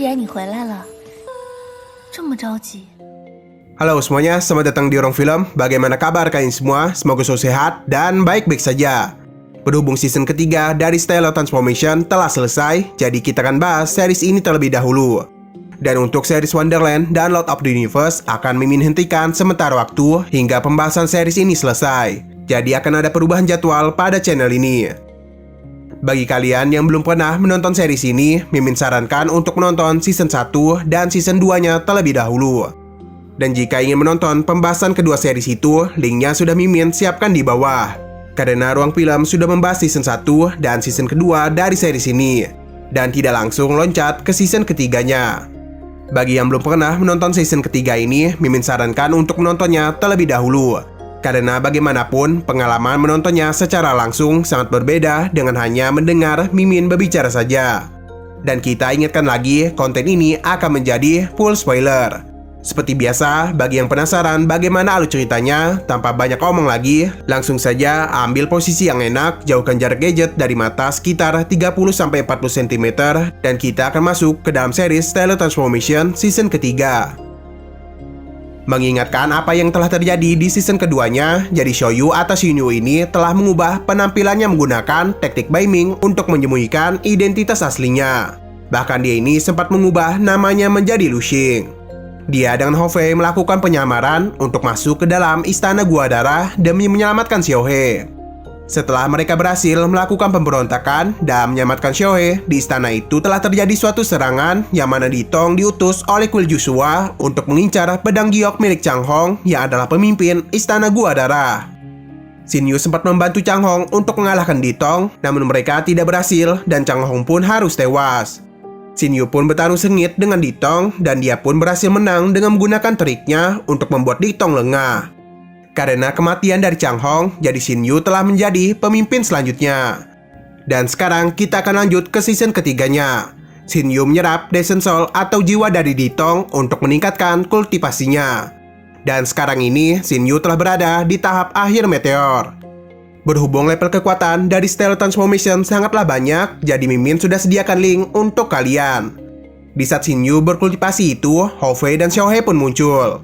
既然你回来了，这么着急。 Halo semuanya, selamat datang di Orang Film. Bagaimana kabar kalian semua? Semoga selalu sehat dan baik-baik saja. Berhubung season ketiga dari Stellar Transformation telah selesai, jadi kita akan bahas series ini terlebih dahulu. Dan untuk series Wonderland dan Lord of the Universe akan Mimin hentikan sementara waktu hingga pembahasan series ini selesai. Jadi akan ada perubahan jadwal pada channel ini. Bagi kalian yang belum pernah menonton series ini, Mimin sarankan untuk menonton season 1 dan season 2-nya terlebih dahulu. Dan jika ingin menonton pembahasan kedua series itu, linknya sudah Mimin siapkan di bawah. Karena Ruang Film sudah membahas season 1 dan season kedua dari series ini, dan tidak langsung loncat ke season ketiganya. Bagi yang belum pernah menonton season ketiga ini, Mimin sarankan untuk menontonnya terlebih dahulu. Karena bagaimanapun, pengalaman menontonnya secara langsung sangat berbeda dengan hanya mendengar Mimin berbicara saja. Dan kita ingatkan lagi, konten ini akan menjadi full spoiler. Seperti biasa, bagi yang penasaran bagaimana alur ceritanya, tanpa banyak omong lagi, langsung saja ambil posisi yang enak, jauhkan jarak gadget dari mata sekitar 30-40 cm, dan kita akan masuk ke dalam series Stellar Transformation season ketiga. Mengingatkan apa yang telah terjadi di season keduanya, jadi Shoyu atau Shinyu ini telah mengubah penampilannya menggunakan teknik Baiming untuk menyembunyikan identitas aslinya. Bahkan dia ini sempat mengubah namanya menjadi Lu Xing. Dia dengan Hofei melakukan penyamaran untuk masuk ke dalam istana Gua Darah demi menyelamatkan Xiaohe. Setelah mereka berhasil melakukan pemberontakan dan menyelamatkan Xiaohe, di istana itu telah terjadi suatu serangan yang mana Ditong diutus oleh Kuil Joshua untuk mengincar pedang giok milik Chang Hong yang adalah pemimpin istana Gua Darah. Shinyu sempat membantu Chang Hong untuk mengalahkan Ditong, namun mereka tidak berhasil dan Chang Hong pun harus tewas. Shinyu pun bertarung sengit dengan Ditong dan dia pun berhasil menang dengan menggunakan triknya untuk membuat Ditong lengah. Karena kematian dari Chang Hong, jadi Shinyu telah menjadi pemimpin selanjutnya. Dan sekarang kita akan lanjut ke season ketiganya. Shinyu menyerap Descent Soul atau jiwa dari Ditong untuk meningkatkan kultivasinya. Dan sekarang ini Shinyu telah berada di tahap akhir meteor. Berhubung level kekuatan dari Stellar Transformation sangatlah banyak, jadi Mimin sudah sediakan link untuk kalian. Di saat Shinyu berkultivasi itu, Hofei dan Xiaohe pun muncul.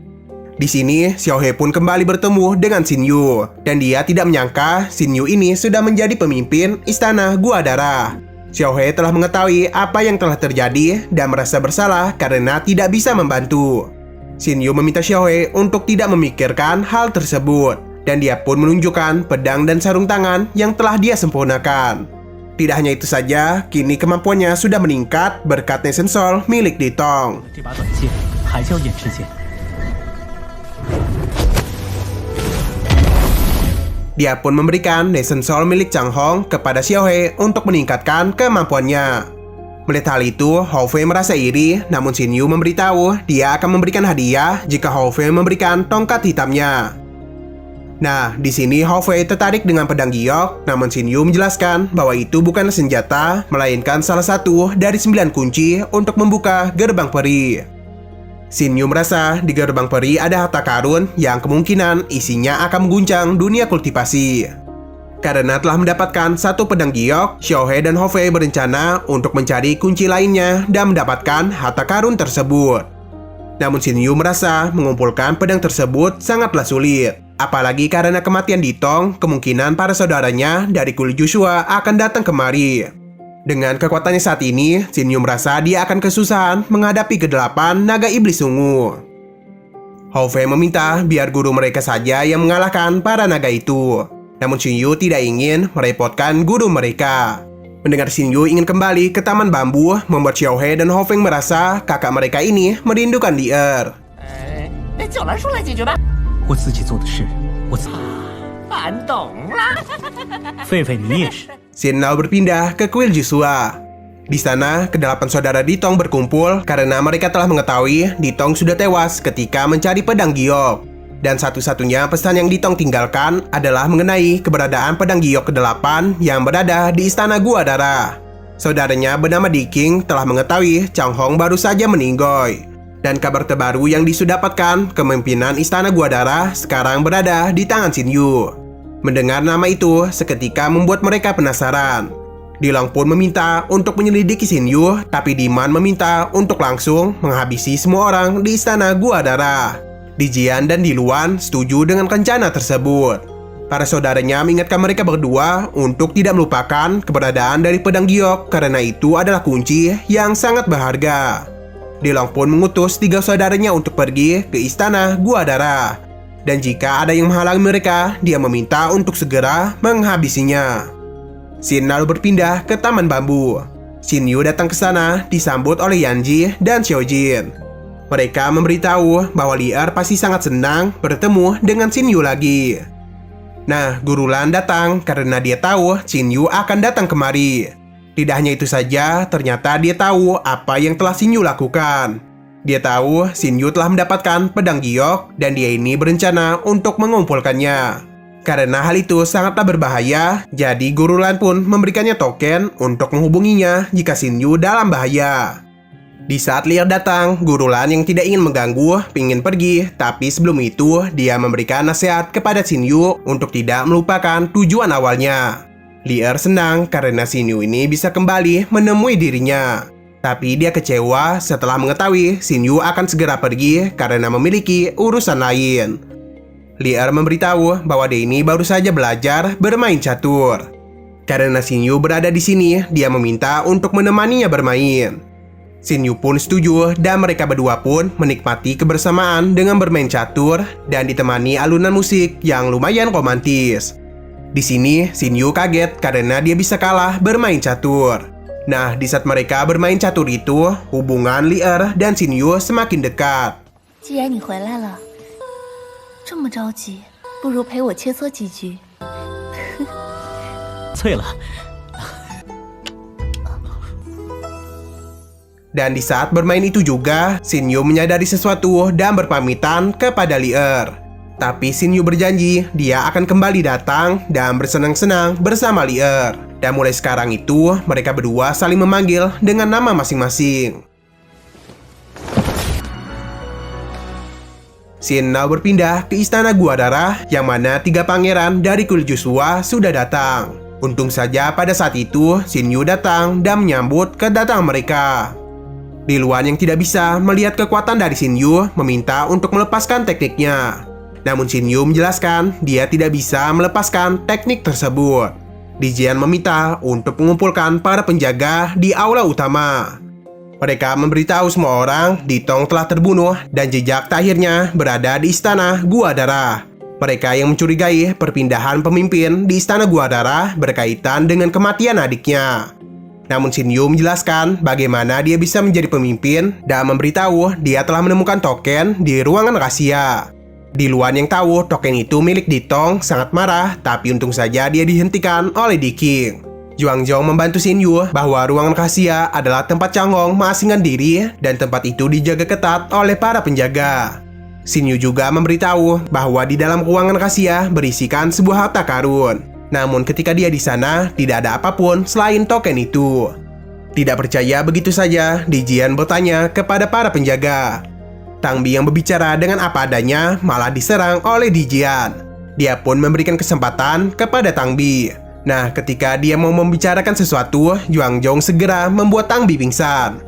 Di sini, Xiaohe pun kembali bertemu dengan Shinyu, dan dia tidak menyangka Shinyu ini sudah menjadi pemimpin istana Gua Darah. Xiaohe telah mengetahui apa yang telah terjadi dan merasa bersalah karena tidak bisa membantu. Shinyu meminta Xiaohe untuk tidak memikirkan hal tersebut. Dan dia pun menunjukkan pedang dan sarung tangan yang telah dia sempurnakan. Tidak hanya itu saja, kini kemampuannya sudah meningkat berkat Descent Soul milik Ditong. Dia pun memberikan Descent Soul milik Chang Hong kepada Xiaohe untuk meningkatkan kemampuannya. Melihat hal itu, Hofei merasa iri, namun Shinyu memberitahu dia akan memberikan hadiah jika Hofei memberikan tongkat hitamnya. Nah, di sini Hofei tertarik dengan pedang giok, namun Shinyu menjelaskan bahwa itu bukanlah senjata, melainkan salah satu dari 9 kunci untuk membuka gerbang peri. Shinyu merasa di gerbang peri ada harta karun yang kemungkinan isinya akan mengguncang dunia kultivasi. Karena telah mendapatkan satu pedang giok, Xiaohe dan Hofei berencana untuk mencari kunci lainnya dan mendapatkan harta karun tersebut. Namun Shinyu merasa mengumpulkan pedang tersebut sangatlah sulit. Apalagi karena kematian Ditong, kemungkinan para saudaranya dari Kuil Joshua akan datang kemari. Dengan kekuatannya saat ini, Shinyu merasa dia akan kesusahan menghadapi ke-8 naga iblis ungu. Hofei meminta biar guru mereka saja yang mengalahkan para naga itu. Namun Shinyu tidak ingin merepotkan guru mereka. Mendengar Shinyu ingin kembali ke Taman Bambu, membuat Xiaohe dan Hofei merasa kakak mereka ini merindukan Lier. Xin Lao berpindah ke Kuil Joshua. Di sana, ke-8 saudara Ditong berkumpul karena mereka telah mengetahui Ditong sudah tewas ketika mencari pedang giok. Dan satu-satunya pesan yang Ditong tinggalkan adalah mengenai keberadaan pedang giok ke-8 yang berada di istana Gua Darah. Saudaranya bernama Di King telah mengetahui Chang Hong baru saja meninggoy. Dan kabar terbaru yang disudapatkan, kepemimpinan istana Gua Darah sekarang berada di tangan Shinyu. Mendengar nama itu seketika membuat mereka penasaran. Dilong pun meminta untuk menyelidiki Shinyu, tapi Diman meminta untuk langsung menghabisi semua orang di istana Gua Darah. Dijian dan Diluan setuju dengan rencana tersebut. Para saudaranya mengingatkan mereka berdua untuk tidak melupakan keberadaan dari pedang giok karena itu adalah kunci yang sangat berharga. Dilong pun mengutus 3 saudaranya untuk pergi ke istana Gua Darah. Dan jika ada yang menghalangi mereka, dia meminta untuk segera menghabisinya. Shin lalu berpindah ke Taman Bambu. Shinyu datang ke sana disambut oleh Yanji dan Xiaojin. Mereka memberitahu bahwa Lier pasti sangat senang bertemu dengan Shinyu lagi. Nah, Guru Lan datang karena dia tahu Shinyu akan datang kemari. Tidak hanya itu saja, ternyata dia tahu apa yang telah Shinyu lakukan. Dia tahu Shinyu telah mendapatkan pedang giok dan dia ini berencana untuk mengumpulkannya. Karena hal itu sangatlah berbahaya, jadi Guru Lan pun memberikannya token untuk menghubunginya jika Shinyu dalam bahaya. Di saat Lier datang, Guru Lan yang tidak ingin mengganggu ingin pergi, tapi sebelum itu dia memberikan nasihat kepada Shinyu untuk tidak melupakan tujuan awalnya. Lier senang karena Shinyu ini bisa kembali menemui dirinya. Tapi dia kecewa setelah mengetahui Shinyu akan segera pergi karena memiliki urusan lain. Lier memberitahu bahwa dia ini baru saja belajar bermain catur. Karena Shinyu berada di sini, dia meminta untuk menemaninya bermain. Shinyu pun setuju dan mereka berdua pun menikmati kebersamaan dengan bermain catur dan ditemani alunan musik yang lumayan romantis. Di sini, Shinyu kaget karena dia bisa kalah bermain catur. Nah, di saat mereka bermain catur itu, hubungan Lier dan Shinyu semakin dekat. 既然你回来了，这么着急，不如陪我切磋几局。醉了。 Dan di saat bermain itu juga, Shinyu menyadari sesuatu dan berpamitan kepada Lier. Tapi Shinyu berjanji dia akan kembali datang dan bersenang-senang bersama Lier. Dan mulai sekarang itu, mereka berdua saling memanggil dengan nama masing-masing. Shin lalu berpindah ke istana Gua Darah yang mana 3 pangeran dari kulit Joshua sudah datang. Untung saja pada saat itu Shinyu datang dan menyambut kedatangan mereka. Diluan yang tidak bisa melihat kekuatan dari Shinyu meminta untuk melepaskan tekniknya. Namun Shinyu menjelaskan dia tidak bisa melepaskan teknik tersebut. Dijian meminta untuk mengumpulkan para penjaga di aula utama. Mereka memberitahu semua orang Ditong telah terbunuh dan jejak terakhirnya berada di istana Gua Darah. Mereka yang mencurigai perpindahan pemimpin di istana Gua Darah berkaitan dengan kematian adiknya. Namun Shinyu menjelaskan bagaimana dia bisa menjadi pemimpin dan memberitahu dia telah menemukan token di ruangan rahasia. Diluan yang tahu token itu milik Ditong sangat marah, tapi untung saja dia dihentikan oleh Diking. Juangjong membantu Shinyu bahwa ruangan rahasia adalah tempat Changgong mengasingkan diri dan tempat itu dijaga ketat oleh para penjaga. Shinyu juga memberitahu bahwa di dalam ruangan rahasia berisikan sebuah harta karun. Namun ketika dia di sana tidak ada apapun selain token itu. Tidak percaya begitu saja, Dijian bertanya kepada para penjaga. Tangbi yang berbicara dengan apa adanya malah diserang oleh Dijian. Dia pun memberikan kesempatan kepada Tangbi. Nah, ketika dia mau membicarakan sesuatu, Juangjong segera membuat Tangbi pingsan.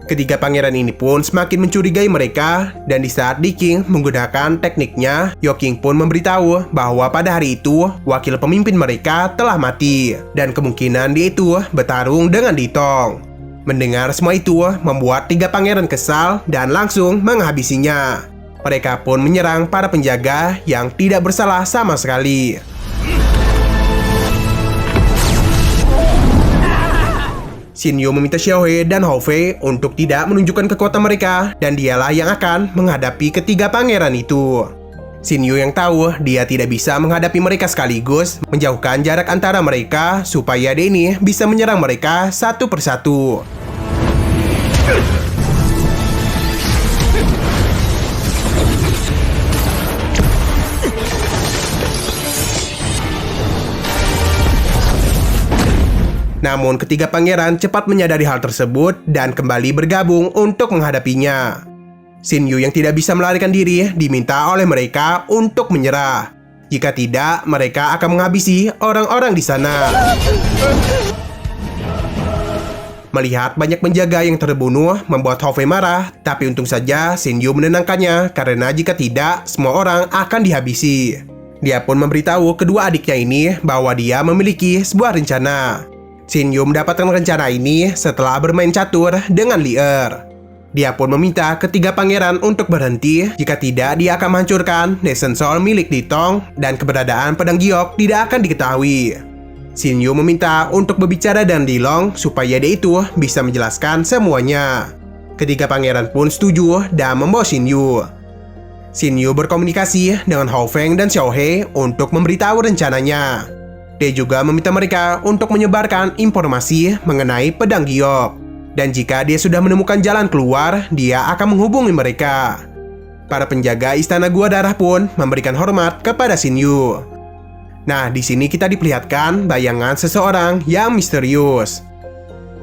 Ketiga pangeran ini pun semakin mencurigai mereka, dan di saat Diking menggunakan tekniknya, Yoking pun memberitahu bahwa pada hari itu, wakil pemimpin mereka telah mati, dan kemungkinan dia itu bertarung dengan Ditong. Mendengar semua itu, membuat 3 pangeran kesal dan langsung menghabisinya. Mereka pun menyerang para penjaga yang tidak bersalah sama sekali. Shinyu meminta Xiaohe dan Haofei untuk tidak menunjukkan kekuatan mereka dan dialah yang akan menghadapi ketiga pangeran itu. Shinyu yang tahu dia tidak bisa menghadapi mereka sekaligus menjauhkan jarak antara mereka supaya dia ini bisa menyerang mereka satu persatu. Namun ketiga pangeran cepat menyadari hal tersebut dan kembali bergabung untuk menghadapinya. Shinyu yang tidak bisa melarikan diri diminta oleh mereka untuk menyerah. Jika tidak, mereka akan menghabisi orang-orang di sana. Melihat banyak penjaga yang terbunuh membuat Hao Fei marah, tapi untung saja Xin Yu menenangkannya karena jika tidak, semua orang akan dihabisi. Dia pun memberitahu kedua adiknya ini bahwa dia memiliki sebuah rencana. Xin Yu mendapatkan rencana ini setelah bermain catur dengan Li Er. Dia pun meminta ketiga pangeran untuk berhenti, jika tidak dia akan menghancurkan Nation Soul milik Di Tong dan keberadaan pedang giok tidak akan diketahui. Xin Yu meminta untuk berbicara dengan Di Long supaya dia itu bisa menjelaskan semuanya. Ketiga pangeran pun setuju dan membawa Xin Yu. Xin Yu berkomunikasi dengan Hao Feng dan Xiao He untuk memberitahu rencananya. Dia juga meminta mereka untuk menyebarkan informasi mengenai pedang giok. Dan jika dia sudah menemukan jalan keluar, dia akan menghubungi mereka. Para penjaga istana Gua Darah pun memberikan hormat kepada Xin Yu. Nah, di sini kita diperlihatkan bayangan seseorang yang misterius.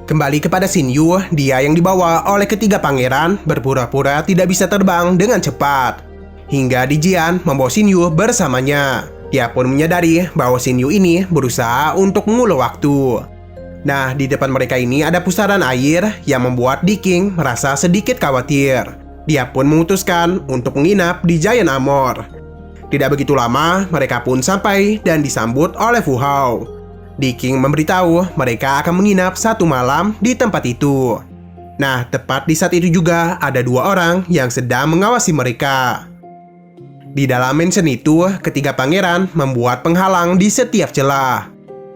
Kembali kepada Xin Yu, dia yang dibawa oleh ketiga pangeran berpura-pura tidak bisa terbang dengan cepat. Hingga Di Jian membawa Xin Yu bersamanya. Dia pun menyadari bahwa Xin Yu ini berusaha untuk mengulur waktu. Nah, di depan mereka ini ada pusaran air yang membuat Di King merasa sedikit khawatir. Dia pun memutuskan untuk menginap di Giant Armor. Tidak begitu lama, mereka pun sampai dan disambut oleh Fu Hao. Di King memberitahu mereka akan menginap 1 malam di tempat itu. Nah, tepat di saat itu juga ada 2 orang yang sedang mengawasi mereka. Di dalam mansion itu, ketiga pangeran membuat penghalang di setiap celah.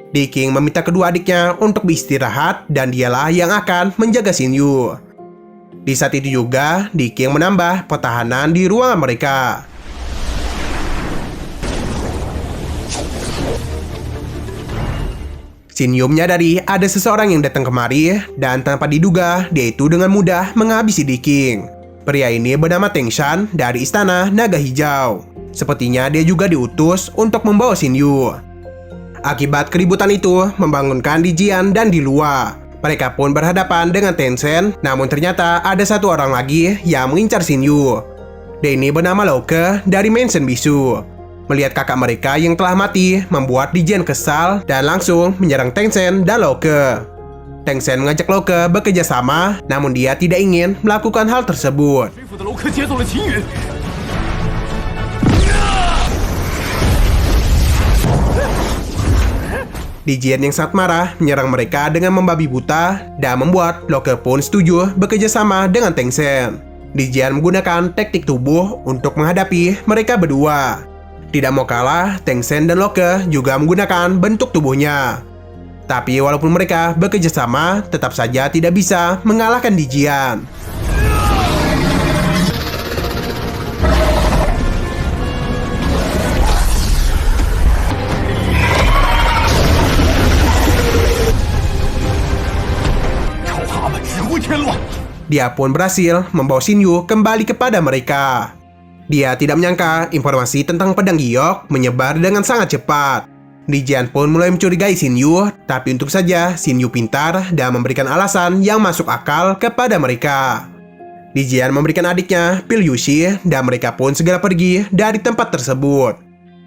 Di King meminta kedua adiknya untuk beristirahat dan dialah yang akan menjaga Xin Yu. Di saat itu juga, Di King menambah pertahanan di ruangan mereka. Xin Yu menyadari ada seseorang yang datang kemari dan tanpa diduga dia itu dengan mudah menghabisi Di King. Pria ini bernama Teng Shan dari istana Naga Hijau. Sepertinya dia juga diutus untuk membawa Xin Yu. Akibat keributan itu membangunkan Di Jian dan Di Lua. Mereka pun berhadapan dengan Tencent, namun ternyata ada satu orang lagi yang mengincar Xin Yu. Dia ini bernama Lo Ke dari Mansion Bisu. Melihat kakak mereka yang telah mati membuat Di Jian kesal dan langsung menyerang Tencent dan Lo Ke. Tencent mengajak Lo Ke bekerja sama, namun dia tidak ingin melakukan hal tersebut. Di Jian yang sangat marah menyerang mereka dengan membabi buta dan membuat Lo Ke pun setuju bekerja sama dengan Tencent. Di Jian menggunakan teknik tubuh untuk menghadapi mereka berdua. Tidak mau kalah, Tencent dan Lo Ke juga menggunakan bentuk tubuhnya. Tapi walaupun mereka bekerja sama, tetap saja tidak bisa mengalahkan Di Jian. Dia pun berhasil membawa Xin Yu kembali kepada mereka. Dia tidak menyangka informasi tentang pedang giok menyebar dengan sangat cepat. Di Jian pun mulai mencurigai Xin Yu, tapi untung saja Xin Yu pintar dan memberikan alasan yang masuk akal kepada mereka. Di Jian memberikan adiknya pil Yushi dan mereka pun segera pergi dari tempat tersebut.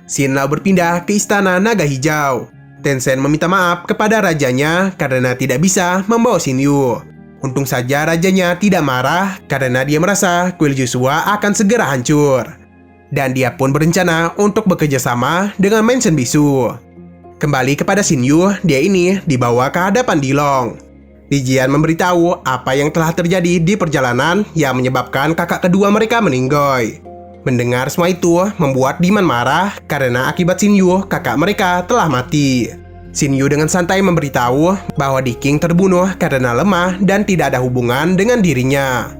Xin lalu berpindah ke istana Naga Hijau. Tencent meminta maaf kepada rajanya karena tidak bisa membawa Xin Yu. Untung saja rajanya tidak marah karena dia merasa kuil Joshua akan segera hancur. Dan dia pun berencana untuk bekerja sama dengan Mansion Bisu. Kembali kepada Xin Yu, dia ini dibawa ke hadapan Di Long. Di Jian memberitahu apa yang telah terjadi di perjalanan yang menyebabkan kakak kedua mereka meninggoy. Mendengar semua itu membuat Diman marah karena akibat Xin Yu, kakak mereka telah mati. Xin Yu dengan santai memberitahu bahwa Di King terbunuh karena lemah dan tidak ada hubungan dengan dirinya.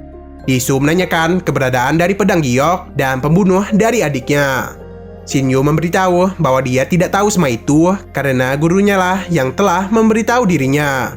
Yisu menanyakan keberadaan dari pedang giok dan pembunuh dari adiknya. Xin Yu memberitahu bahwa dia tidak tahu semua itu karena gurunya lah yang telah memberitahu dirinya.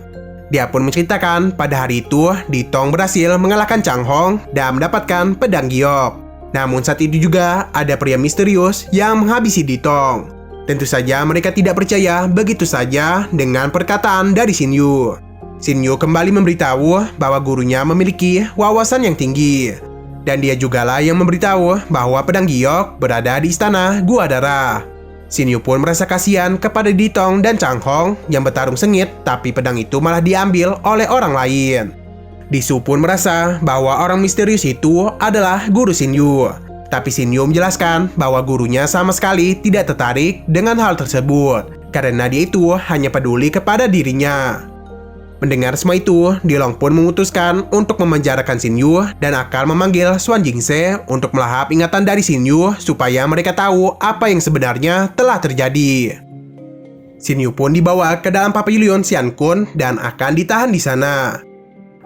Dia pun menceritakan pada hari itu Di Tong berhasil mengalahkan Chang Hong dan mendapatkan pedang giok. Namun saat itu juga ada pria misterius yang menghabisi Di Tong. Tentu saja mereka tidak percaya begitu saja dengan perkataan dari Xin Yu. Xin Yu kembali memberitahu bahwa gurunya memiliki wawasan yang tinggi. Dan dia jugalah yang memberitahu bahwa pedang giok berada di istana Gua Darah. Xin Yu pun merasa kasihan kepada Ditong dan Chang Hong yang bertarung sengit, tapi pedang itu malah diambil oleh orang lain. Disu pun merasa bahwa orang misterius itu adalah guru Xin Yu. Tapi Xin Yu menjelaskan bahwa gurunya sama sekali tidak tertarik dengan hal tersebut, karena dia itu hanya peduli kepada dirinya. Mendengar semua itu, Dilong pun memutuskan untuk memenjarakan Xin Yu dan akan memanggil Xuan Jingse untuk melahap ingatan dari Xin Yu supaya mereka tahu apa yang sebenarnya telah terjadi. Xin Yu pun dibawa ke dalam pavilion Xian Kun dan akan ditahan di sana.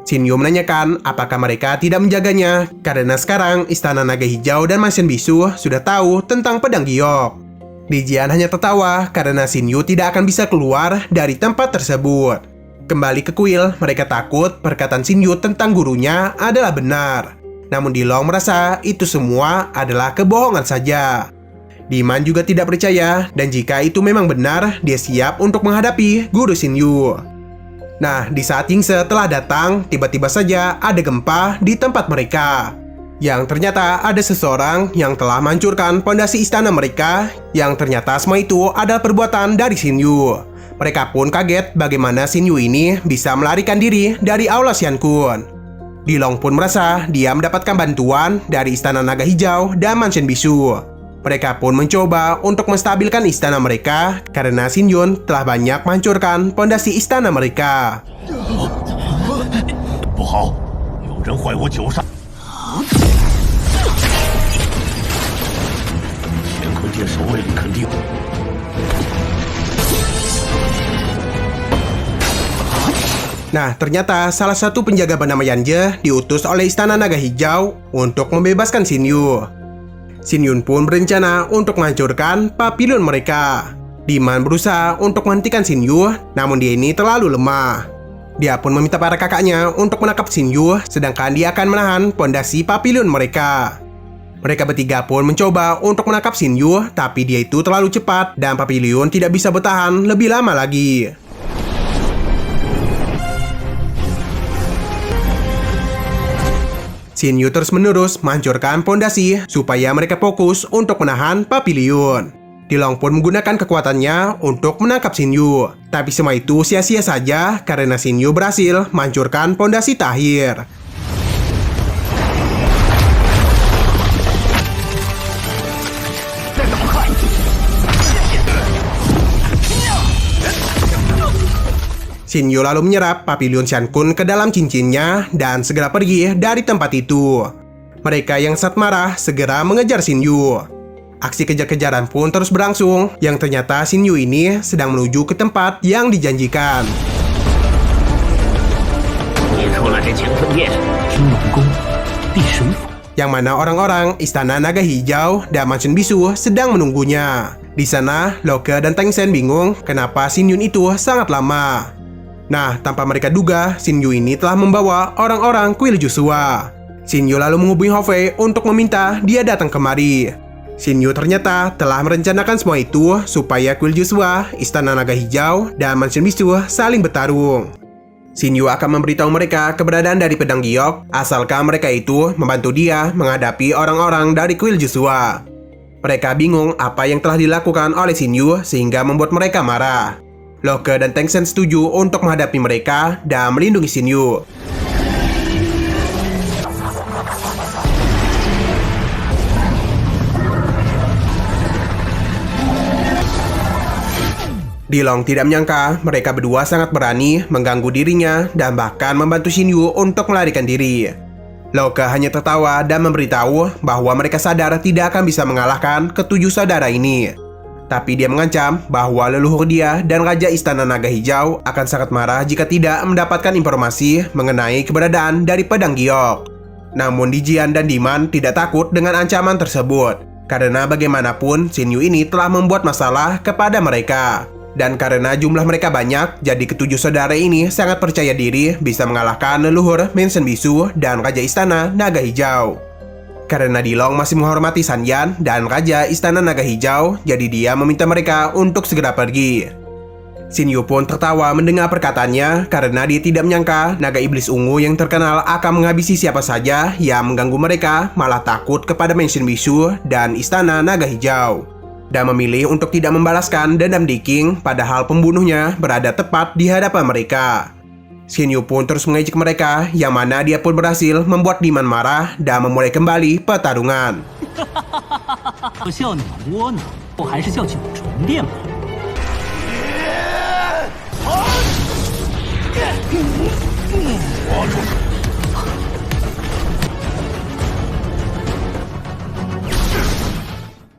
Xin Yu menanyakan apakah mereka tidak menjaganya karena sekarang Istana Naga Hijau dan Mansion Bisu sudah tahu tentang pedang giok. Li Jian hanya tertawa karena Xin Yu tidak akan bisa keluar dari tempat tersebut. Kembali ke kuil, mereka takut perkataan Xin Yu tentang gurunya adalah benar. Namun Dilong merasa itu semua adalah kebohongan saja. Diman juga tidak percaya, dan jika itu memang benar, dia siap untuk menghadapi guru Xin Yu. Nah, di saat Yingse telah datang, tiba-tiba saja ada gempa di tempat mereka. Yang ternyata ada seseorang yang telah menghancurkan pondasi istana mereka, yang ternyata semua itu adalah perbuatan dari Xin Yu. Mereka pun kaget bagaimana Xin Yu ini bisa melarikan diri dari Aula Xian Kun. Dilong pun merasa dia mendapatkan bantuan dari Istana Naga Hijau dan Mansion Bisu. Mereka pun mencoba untuk menstabilkan istana mereka karena Xin Yun telah banyak menghancurkan pondasi istana mereka. Nah, ternyata salah satu penjaga bernama Yanje diutus oleh Istana Naga Hijau untuk membebaskan Xin Yu. Xin Yun pun berencana untuk menghancurkan pavilion mereka. Diman berusaha untuk menghentikan Xin Yu, namun dia ini terlalu lemah. Dia pun meminta para kakaknya untuk menangkap Xin Yu, sedangkan dia akan menahan pondasi pavilion mereka. Mereka bertiga pun mencoba untuk menangkap Xin Yu, tapi dia itu terlalu cepat dan pavilion tidak bisa bertahan lebih lama lagi. Xin Yu terus-menerus menghancurkan pondasi supaya mereka fokus untuk menahan pavilion. Dilong pun menggunakan kekuatannya untuk menangkap Xin Yu. Tapi semua itu sia-sia saja karena Xin Yu berhasil menghancurkan pondasi terakhir. Xin Yu lalu menyerap pavilion Xian Kun ke dalam cincinnya dan segera pergi dari tempat itu. Mereka yang sangat marah segera mengejar Xin Yu. Aksi kejar-kejaran pun terus berlangsung, yang ternyata Xin Yu ini sedang menuju ke tempat yang dijanjikan. Yang mana orang-orang Istana Naga Hijau dan Mansion Bisu sedang menunggunya. Di sana, Loke dan Tang Sen bingung kenapa Xin Yun itu sangat lama. Nah, tanpa mereka duga, Xin Yu ini telah membawa orang-orang kuil Joshua. Xin Yu lalu menghubungi Ho Fei untuk meminta dia datang kemari. Xin Yu ternyata telah merencanakan semua itu supaya kuil Joshua, Istana Naga Hijau, dan Mansion Bisu saling bertarung. Xin Yu akan memberitahu mereka keberadaan dari pedang giok, asalkan mereka itu membantu dia menghadapi orang-orang dari kuil Joshua. Mereka bingung apa yang telah dilakukan oleh Xin Yu sehingga membuat mereka marah. Loke dan Tang Sen setuju untuk menghadapi mereka dan melindungi Xin Yu. Dilong tidak menyangka mereka berdua sangat berani mengganggu dirinya dan bahkan membantu Xin Yu untuk melarikan diri. Loke hanya tertawa dan memberitahu bahwa mereka sadar tidak akan bisa mengalahkan ketujuh saudara ini. Tapi dia mengancam bahwa leluhur dia dan Raja Istana Naga Hijau akan sangat marah jika tidak mendapatkan informasi mengenai keberadaan dari pedang giok. Namun Li Jian dan Diman tidak takut dengan ancaman tersebut, karena bagaimanapun Xin Yu ini telah membuat masalah kepada mereka. Dan karena jumlah mereka banyak, jadi ketujuh saudara ini sangat percaya diri bisa mengalahkan leluhur Mansion Bisu dan Raja Istana Naga Hijau. Karena Dilong masih menghormati San Yan dan Raja Istana Naga Hijau, jadi dia meminta mereka untuk segera pergi. Xin Yu pun tertawa mendengar perkataannya karena dia tidak menyangka naga iblis ungu yang terkenal akan menghabisi siapa saja yang mengganggu mereka, malah takut kepada Mansion Bisu dan Istana Naga Hijau. dan memilih untuk tidak membalaskan dendam Diking padahal pembunuhnya berada tepat di hadapan mereka. Xin Yu pun terus mengejek mereka, yang mana dia pun berhasil membuat Diman marah dan memulai kembali pertarungan.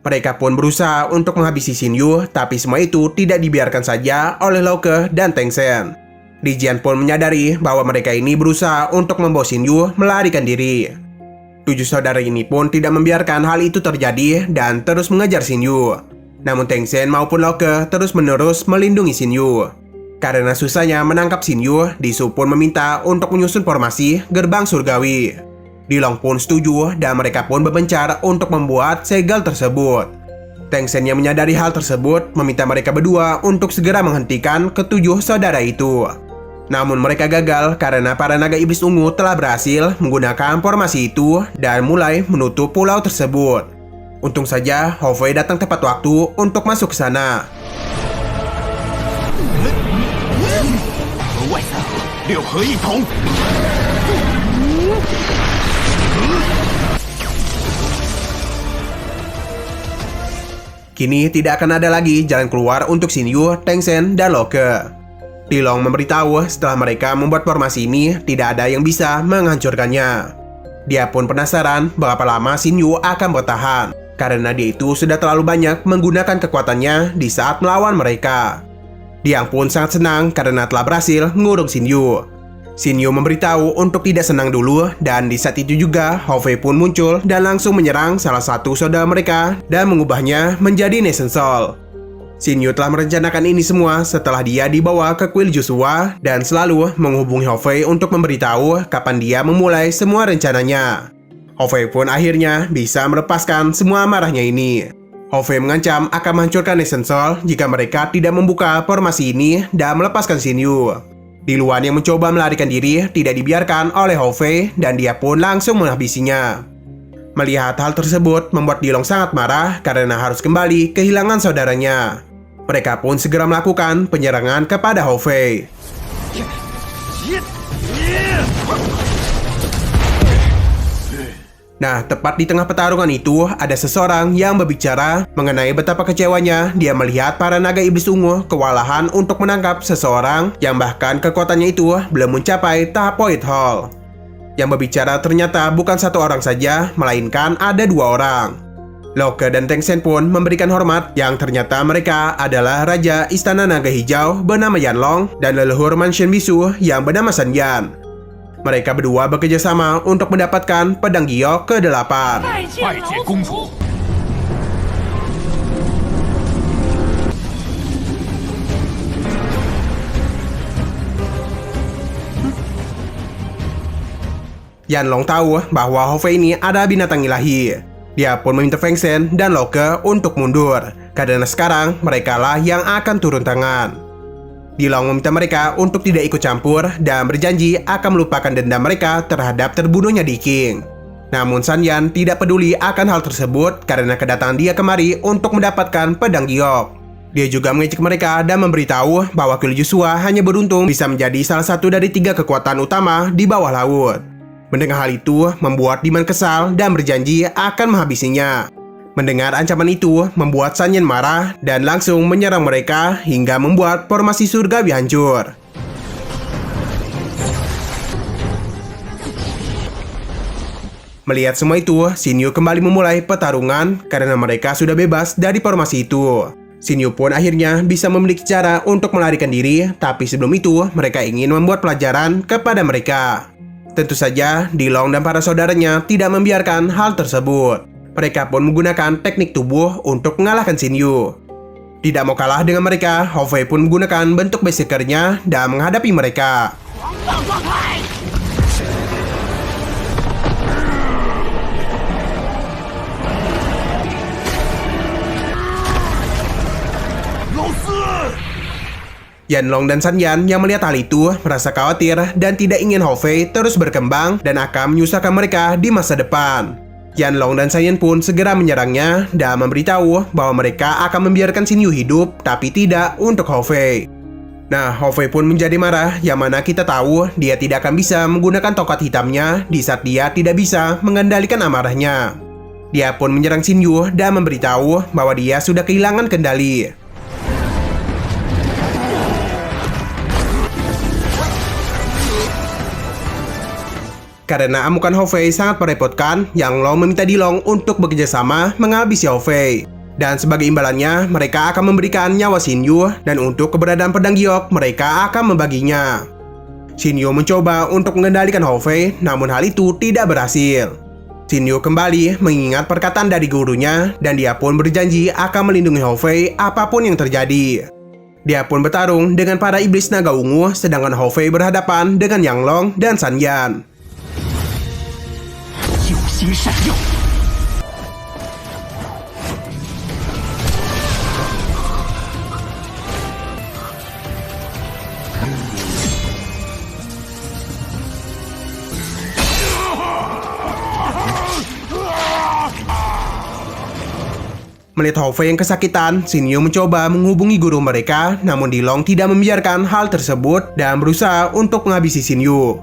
Mereka pun berusaha untuk menghabisi Xin Yu, tapi semua itu tidak dibiarkan saja oleh Lao Ke dan Teng Sen. Li Jian pun menyadari bahwa mereka ini berusaha untuk membawa Xin Yu melarikan diri. 7 saudara ini pun tidak membiarkan hal itu terjadi dan terus mengejar Xin Yu. Namun Teng Sen maupun Lao Ke terus-menerus melindungi Xin Yu. Karena susahnya menangkap Xin Yu, Di Su pun meminta untuk menyusun formasi gerbang surgawi. Di Long pun setuju dan mereka pun berpencar untuk membuat segel tersebut. Teng Sen yang menyadari hal tersebut meminta mereka berdua untuk segera menghentikan ketujuh saudara itu. Namun mereka gagal karena para naga iblis ungu telah berhasil menggunakan formasi itu dan mulai menutup pulau tersebut. Untung saja Hou Fei datang tepat waktu untuk masuk ke sana. Kini tidak akan ada lagi jalan keluar untuk Xin Yu, Teng Sen, dan Lao Ke. Di Long memberitahu setelah mereka membuat formasi ini, tidak ada yang bisa menghancurkannya. Dia pun penasaran berapa lama Xin Yu akan bertahan, karena dia itu sudah terlalu banyak menggunakan kekuatannya di saat melawan mereka. Dia pun sangat senang karena telah berhasil mengurung Xin Yu. Xin Yu memberitahu untuk tidak senang dulu, dan di saat itu juga Hou Fei pun muncul dan langsung menyerang salah satu saudara mereka dan mengubahnya menjadi Nation Soul. Xin Yu telah merencanakan ini semua setelah dia dibawa ke kuil Joshua dan selalu menghubungi Hou Fei untuk memberitahu kapan dia memulai semua rencananya. Hou Fei pun akhirnya bisa melepaskan semua amarahnya ini. Hou Fei mengancam akan menghancurkan Nation Soul jika mereka tidak membuka formasi ini dan melepaskan Xin Yu. Di Luan yang mencoba melarikan diri tidak dibiarkan oleh Hou Fei dan dia pun langsung menghabisinya. Melihat hal tersebut membuat Di Long sangat marah karena harus kembali kehilangan saudaranya. Mereka pun segera melakukan penyerangan kepada Hou Fei. Nah, tepat di tengah pertarungan itu, ada seseorang yang berbicara mengenai betapa kecewanya dia melihat para naga iblis ungu kewalahan untuk menangkap seseorang yang bahkan kekuatannya itu belum mencapai tahap Void Hall. Yang berbicara ternyata bukan satu orang saja, melainkan ada 2 orang. Lao Ke dan Teng Sen pun memberikan hormat yang ternyata mereka adalah Raja Istana Naga Hijau bernama Yan Long dan leluhur Mansion Bisu yang bernama San Yan. Mereka berdua bekerja sama untuk mendapatkan pedang giok ke-8. Yan Long tahu bahwa Hou Fei ini ada binatang ilahi. Dia pun meminta Feng Sen dan Lao Ke untuk mundur, karena sekarang merekalah yang akan turun tangan. Di Long meminta mereka untuk tidak ikut campur dan berjanji akan melupakan dendam mereka terhadap terbunuhnya Diking. Namun San Yan tidak peduli akan hal tersebut karena kedatangan dia kemari untuk mendapatkan pedang giok. Dia juga mengejek mereka dan memberitahu bahwa kuil Joshua hanya beruntung bisa menjadi salah satu dari 3 kekuatan utama di bawah laut. Mendengar hal itu membuat Diman kesal dan berjanji akan menghabisinya. Mendengar ancaman itu membuat San Yan marah dan langsung menyerang mereka hingga membuat formasi surgawi hancur. Melihat semua itu, Xin Yu kembali memulai pertarungan karena mereka sudah bebas dari formasi itu. Xin Yu pun akhirnya bisa memiliki cara untuk melarikan diri, tapi sebelum itu mereka ingin membuat pelajaran kepada mereka. Tentu saja, Di Long dan para saudaranya tidak membiarkan hal tersebut. Mereka pun menggunakan teknik tubuh untuk mengalahkan Xin Yu. Tidak mau kalah dengan mereka, Hou Fei pun menggunakan bentuk berserkernya dan menghadapi mereka. Yan Long dan San Yan yang melihat hal itu merasa khawatir dan tidak ingin Hou Fei terus berkembang dan akan menyusahkan mereka di masa depan. Yanlong dan Sanyan pun segera menyerangnya dan memberitahu bahwa mereka akan membiarkan Xin Yu hidup tapi tidak untuk Hou Fei. Nah, Hou Fei pun menjadi marah, yang mana kita tahu dia tidak akan bisa menggunakan tongkat hitamnya di saat dia tidak bisa mengendalikan amarahnya. Dia pun menyerang Xin Yu dan memberitahu bahwa dia sudah kehilangan kendali. Karena amukan Hou Fei sangat merepotkan, Yanglong meminta Dilong untuk bekerjasama menghabisi Hou Fei. Dan sebagai imbalannya, mereka akan memberikan nyawa Xin Yu, dan untuk keberadaan pedang giok, mereka akan membaginya. Xin Yu mencoba untuk mengendalikan Hou Fei, namun hal itu tidak berhasil. Xin Yu kembali mengingat perkataan dari gurunya, dan dia pun berjanji akan melindungi Hou Fei apapun yang terjadi. Dia pun bertarung dengan para iblis naga ungu, sedangkan Hou Fei berhadapan dengan Yanglong dan Sanyan. Melihat Hou Fei yang kesakitan, Xin Yu mencoba menghubungi guru mereka, namun Dilong tidak membiarkan hal tersebut dan berusaha untuk menghabisi Xin Yu.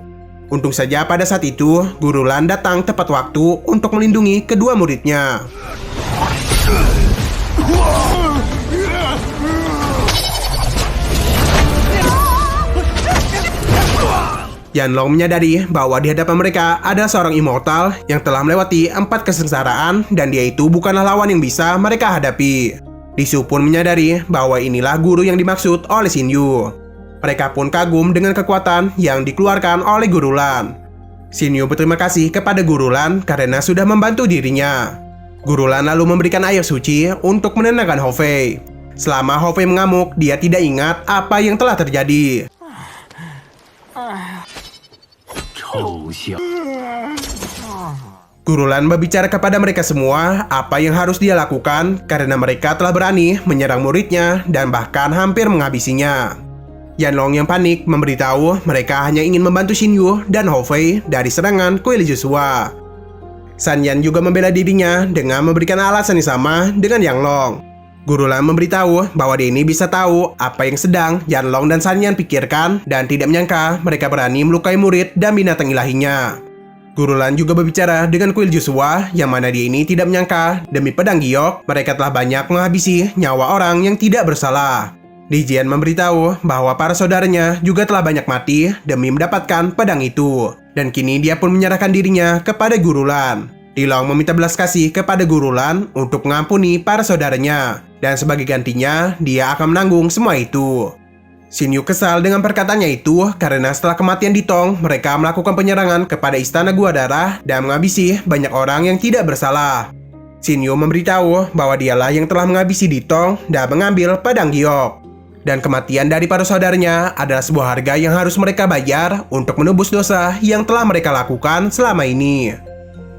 Untung saja pada saat itu, Guru Lan datang tepat waktu untuk melindungi kedua muridnya. Yanlong menyadari bahwa di hadapan mereka ada seorang immortal yang telah melewati 4 kesengsaraan dan dia itu bukanlah lawan yang bisa mereka hadapi. Lisu pun menyadari bahwa inilah guru yang dimaksud oleh Xin Yu. Mereka pun kagum dengan kekuatan yang dikeluarkan oleh Guru Lan. Xin Yu berterima kasih kepada Guru Lan karena sudah membantu dirinya. Guru Lan lalu memberikan air suci untuk menenangkan Hou Fei. Selama Hou Fei mengamuk, dia tidak ingat apa yang telah terjadi. Guru Lan berbicara kepada mereka semua apa yang harus dia lakukan karena mereka telah berani menyerang muridnya dan bahkan hampir menghabisinya. Yanlong yang panik memberitahu mereka hanya ingin membantu Xin Yu dan Hou Fei dari serangan kuil Joshua. Sanyan juga membela dirinya dengan memberikan alasan yang sama dengan Yanlong. Guru Lan memberitahu bahwa dia ini bisa tahu apa yang sedang Yanlong dan Sanyan pikirkan dan tidak menyangka mereka berani melukai murid dan binatang ilahinya. Guru Lan juga berbicara dengan kuil Joshua yang mana dia ini tidak menyangka demi pedang giok mereka telah banyak menghabisi nyawa orang yang tidak bersalah. Li Jian memberitahu bahwa para saudaranya juga telah banyak mati demi mendapatkan pedang itu. Dan kini dia pun menyerahkan dirinya kepada Guru Lan. Dilong meminta belas kasih kepada Guru Lan untuk mengampuni para saudaranya. Dan sebagai gantinya, dia akan menanggung semua itu. Xin Yu kesal dengan perkataannya itu karena setelah kematian Ditong, mereka melakukan penyerangan kepada Istana Gua Darah dan menghabisi banyak orang yang tidak bersalah. Xin Yu memberitahu bahwa dialah yang telah menghabisi Ditong dan mengambil pedang giok. Dan kematian dari para saudaranya adalah sebuah harga yang harus mereka bayar untuk menebus dosa yang telah mereka lakukan selama ini.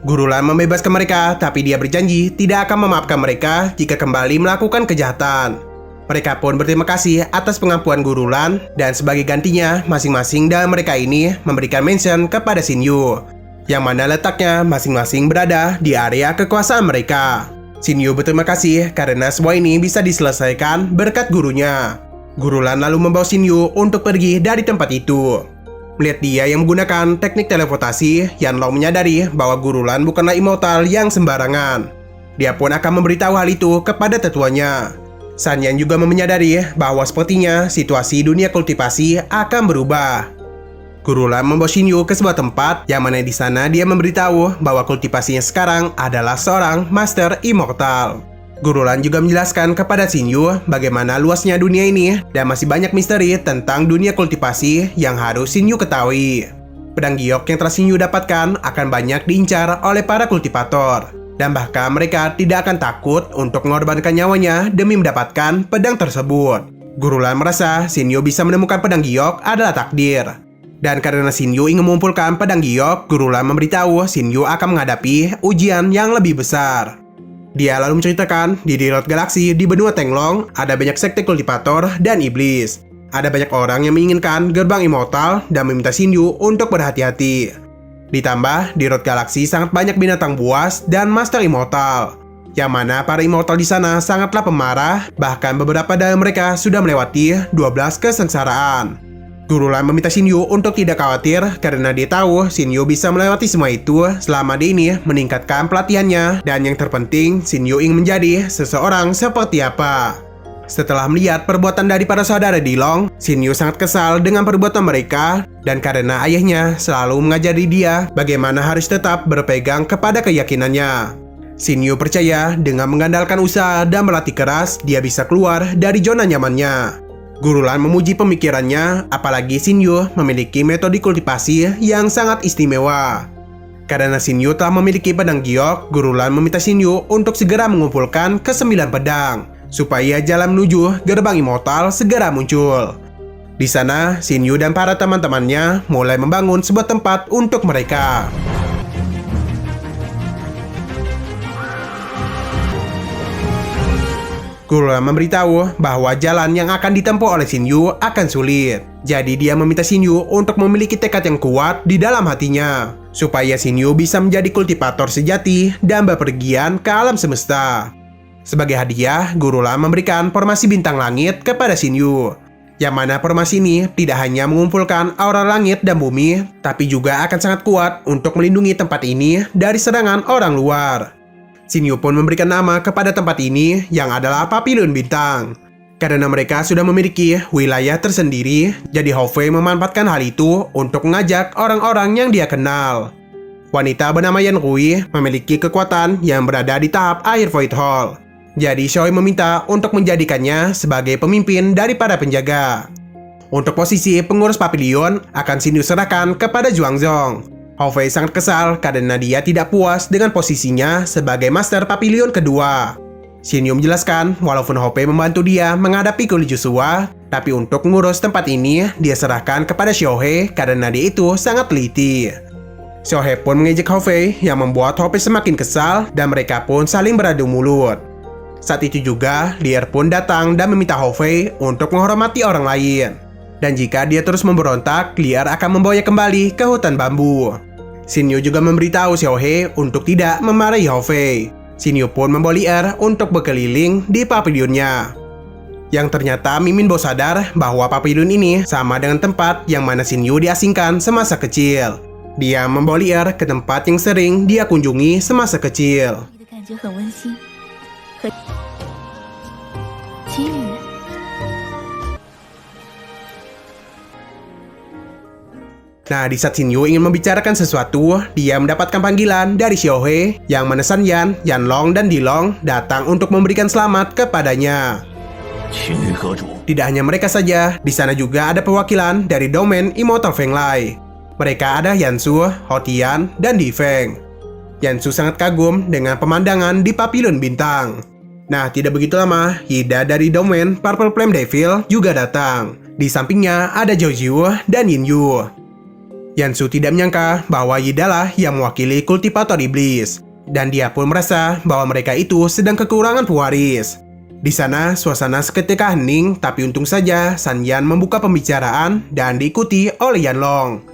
Guru Lan membebaskan mereka, tapi dia berjanji tidak akan memaafkan mereka jika kembali melakukan kejahatan. Mereka pun berterima kasih atas pengampuan Guru Lan, dan sebagai gantinya, masing-masing dari mereka ini memberikan mention kepada Xin Yu, yang mana letaknya masing-masing berada di area kekuasaan mereka. Xin Yu berterima kasih karena semua ini bisa diselesaikan berkat gurunya. Guru Lan lalu membawa Xin Yu untuk pergi dari tempat itu. Melihat dia yang menggunakan teknik teleportasi, Yanlong menyadari bahwa Guru Lan bukanlah immortal yang sembarangan. Dia pun akan memberitahu hal itu kepada tetuanya. Sanyan juga menyadari bahwa sepertinya situasi dunia kultivasi akan berubah. Guru Lan membawa Xin Yu ke sebuah tempat yang mana di sana dia memberitahu bahwa kultivasinya sekarang adalah seorang Master Immortal. Guru Lan juga menjelaskan kepada Xin Yu bagaimana luasnya dunia ini dan masih banyak misteri tentang dunia kultivasi yang harus Xin Yu ketahui. Pedang giok yang telah Xin Yu dapatkan akan banyak diincar oleh para kultivator, dan bahkan mereka tidak akan takut untuk mengorbankan nyawanya demi mendapatkan pedang tersebut. Guru Lan merasa Xin Yu bisa menemukan pedang giok adalah takdir. Dan karena Xin Yu ingin mengumpulkan pedang giok, Guru Lan memberitahu Xin Yu akan menghadapi ujian yang lebih besar. Dia lalu menceritakan di Road Galaxy di benua Tenglong ada banyak sekte kultivator dan iblis. Ada banyak orang yang menginginkan gerbang immortal dan meminta Xin Yu untuk berhati-hati. Ditambah, di Road Galaxy sangat banyak binatang buas dan Master Immortal. Yang mana para Immortal di sana sangatlah pemarah, bahkan beberapa dari mereka sudah melewati 12 kesengsaraan. Guru Lan meminta Shinyu untuk tidak khawatir karena dia tahu Shinyu bisa melewati semua itu selama dia ini meningkatkan pelatihannya, dan yang terpenting Shinyu ingin menjadi seseorang seperti apa. Setelah melihat perbuatan dari para saudara Dilong, Shinyu sangat kesal dengan perbuatan mereka, dan karena ayahnya selalu mengajari dia bagaimana harus tetap berpegang kepada keyakinannya. Shinyu percaya dengan mengandalkan usaha dan berlatih keras, dia bisa keluar dari zona nyamannya. Guru Lan memuji pemikirannya, apalagi Shinyu memiliki metode kultivasi yang sangat istimewa. Karena Shinyu telah memiliki pedang giok, Guru Lan meminta Shinyu untuk segera mengumpulkan ke-9 pedang, supaya jalan menuju gerbang Immortal segera muncul. Di sana, Shinyu dan para teman-temannya mulai membangun sebuah tempat untuk mereka. Guru Lan memberitahu bahwa jalan yang akan ditempuh oleh Shinyu akan sulit. Jadi dia meminta Shinyu untuk memiliki tekad yang kuat di dalam hatinya, supaya Shinyu bisa menjadi kultivator sejati dan bepergian ke alam semesta. Sebagai hadiah, Guru Lan memberikan formasi bintang langit kepada Shinyu, yang mana formasi ini tidak hanya mengumpulkan aura langit dan bumi, tapi juga akan sangat kuat untuk melindungi tempat ini dari serangan orang luar. Shinyu pun memberikan nama kepada tempat ini yang adalah Papilion Bintang. Karena mereka sudah memiliki wilayah tersendiri, jadi Hofei memanfaatkan hal itu untuk mengajak orang-orang yang dia kenal. Wanita bernama Yan Rui memiliki kekuatan yang berada di tahap akhir Void Hall. Jadi Shoei meminta untuk menjadikannya sebagai pemimpin dari para penjaga. Untuk posisi pengurus Papilion akan Shinyu serahkan kepada Zhuangzong. Hofei sangat kesal karena dia tidak puas dengan posisinya sebagai Master Papilion kedua. Shinyu menjelaskan walaupun Hofei membantu dia menghadapi kulit Joshua, tapi untuk mengurus tempat ini dia serahkan kepada Shohei karena dia itu sangat teliti. Shohei pun mengejek Hofei yang membuat Hofei semakin kesal dan mereka pun saling beradu mulut. Saat itu juga, Lier pun datang dan meminta Hofei untuk menghormati orang lain. Dan jika dia terus memberontak, Lier akan membawanya kembali ke hutan bambu. Shinyu juga memberitahu Shohei untuk tidak memarahi Hofei. Shinyu pun membawa Lier untuk berkeliling di papilionnya. Yang ternyata Mimin baru sadar bahwa papilion ini sama dengan tempat yang mana Shinyu diasingkan semasa kecil. Dia membawa Lier ke tempat yang sering dia kunjungi semasa kecil. Nah, di saat Shinyu ingin membicarakan sesuatu, dia mendapatkan panggilan dari Shohei yang mana San Yan, Yanlong, dan Dilong datang untuk memberikan selamat kepadanya. Tidak hanya mereka saja, di sana juga ada perwakilan dari domain Immortal Fenglai. Mereka ada Yansu, Hotian, dan Di Feng. Yansu sangat kagum dengan pemandangan di Papilion Bintang. Nah, tidak begitu lama, Hida dari domain Purple Flame Devil juga datang. Di sampingnya ada Jojiu dan Yinyu. Yansu tidak menyangka bahwa Hida lah yang mewakili kultivator iblis, dan dia pun merasa bahwa mereka itu sedang kekurangan pewaris. Di sana, suasana seketika hening, tapi untung saja San Yan membuka pembicaraan dan diikuti oleh Yanlong.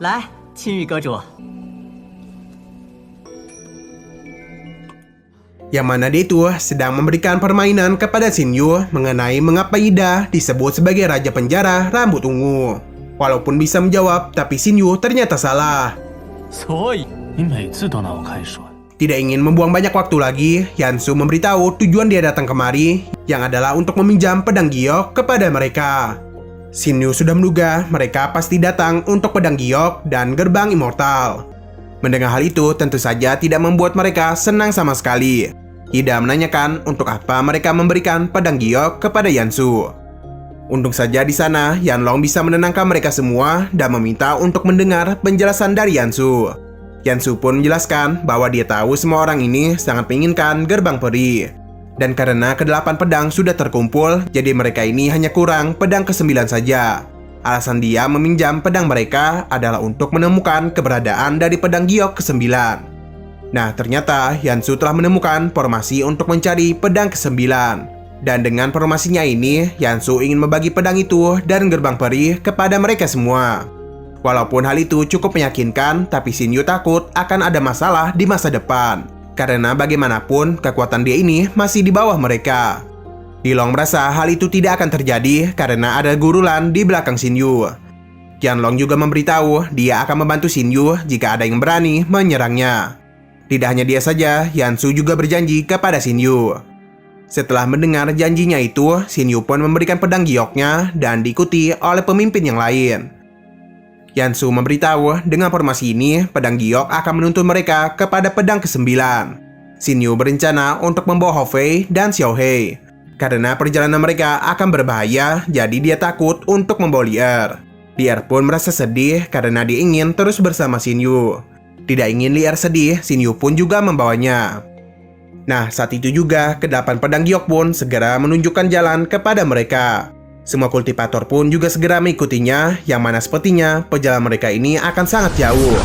Lai, Qinyu Gezu. Yang mana dia itu sedang memberikan permainan kepada Shinyu mengenai mengapa Hida disebut sebagai Raja Penjara Rambut Ungu. Walaupun bisa menjawab, tapi Shinyu ternyata salah. Tidak ingin membuang banyak waktu lagi, Yansu memberitahu tujuan dia datang kemari, yang adalah untuk meminjam pedang giok kepada mereka. Shinyu sudah menduga mereka pasti datang untuk pedang giok dan gerbang Immortal. Mendengar hal itu tentu saja tidak membuat mereka senang sama sekali. Hida menanyakan untuk apa mereka memberikan pedang giok kepada Yansu. Untung saja di sana, Yanlong bisa menenangkan mereka semua dan meminta untuk mendengar penjelasan dari Yansu. Yansu pun menjelaskan bahwa dia tahu semua orang ini sangat menginginkan gerbang peri. Dan karena ke-8 pedang sudah terkumpul, jadi mereka ini hanya kurang pedang ke-9 saja. Alasan dia meminjam pedang mereka adalah untuk menemukan keberadaan dari pedang giok ke-9. Nah, ternyata Yansu telah menemukan formasi untuk mencari pedang ke-9. Dan dengan formasinya ini, Yansu ingin membagi pedang itu dan gerbang peri kepada mereka semua. Walaupun hal itu cukup meyakinkan, tapi Shinyu takut akan ada masalah di masa depan. Karena bagaimanapun, kekuatan dia ini masih di bawah mereka. Yilong merasa hal itu tidak akan terjadi karena ada Guru Lan di belakang Shinyu. Qianlong juga memberitahu dia akan membantu Shinyu jika ada yang berani menyerangnya. Tidak hanya dia saja, Yansu juga berjanji kepada Shinyu. Setelah mendengar janjinya itu, Shinyu pun memberikan pedang gioknya dan diikuti oleh pemimpin yang lain. Yansu memberitahu dengan formasi ini, pedang giok akan menuntun mereka kepada pedang ke-9. Shinyu berencana untuk membawa Hofei dan Xiaohei. Karena perjalanan mereka akan berbahaya, jadi dia takut untuk membawa Lier. Lier pun merasa sedih karena dia ingin terus bersama Shinyu. Tidak ingin Lier sedih, Shinyu pun juga membawanya. Nah, saat itu juga, ke-8 pedang giok pun segera menunjukkan jalan kepada mereka. Semua kultivator pun juga segera mengikutinya, yang mana sepertinya perjalanan mereka ini akan sangat jauh.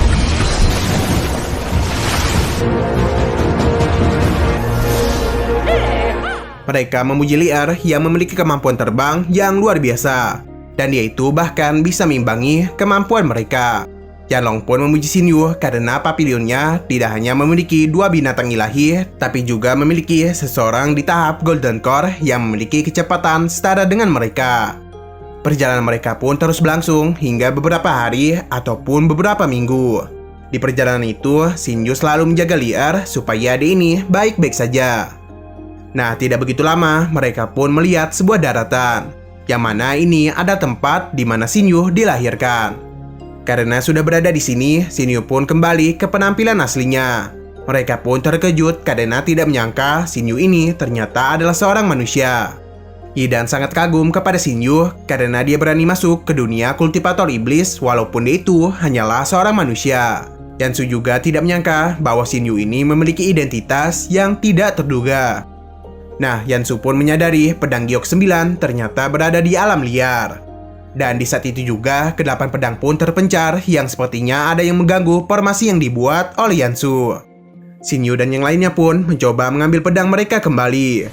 Mereka memuji Lier yang memiliki kemampuan terbang yang luar biasa, dan dia itu bahkan bisa mengimbangi kemampuan mereka. Qianlong pun memuji Shinyu karena papilionnya tidak hanya memiliki 2 binatang ilahi, tapi juga memiliki seseorang di tahap Golden Core yang memiliki kecepatan setara dengan mereka. Perjalanan mereka pun terus berlangsung hingga beberapa hari ataupun beberapa minggu. Di perjalanan itu, Shinyu selalu menjaga Lier supaya dia ini baik-baik saja. Nah, tidak begitu lama, mereka pun melihat sebuah daratan, yang mana ini ada tempat di mana Shinyu dilahirkan. Karena sudah berada di sini, Shinyu pun kembali ke penampilan aslinya. Mereka pun terkejut karena tidak menyangka Shinyu ini ternyata adalah seorang manusia. Yidan sangat kagum kepada Shinyu karena dia berani masuk ke dunia kultivator iblis walaupun dia itu hanyalah seorang manusia. Yansu juga tidak menyangka bahwa Shinyu ini memiliki identitas yang tidak terduga. Nah, Yansu pun menyadari pedang giok 9 ternyata berada di alam liar. Dan di saat itu juga, ke-8 pedang pun terpencar yang sepertinya ada yang mengganggu formasi yang dibuat oleh Yansu. Shinyu dan yang lainnya pun mencoba mengambil pedang mereka kembali.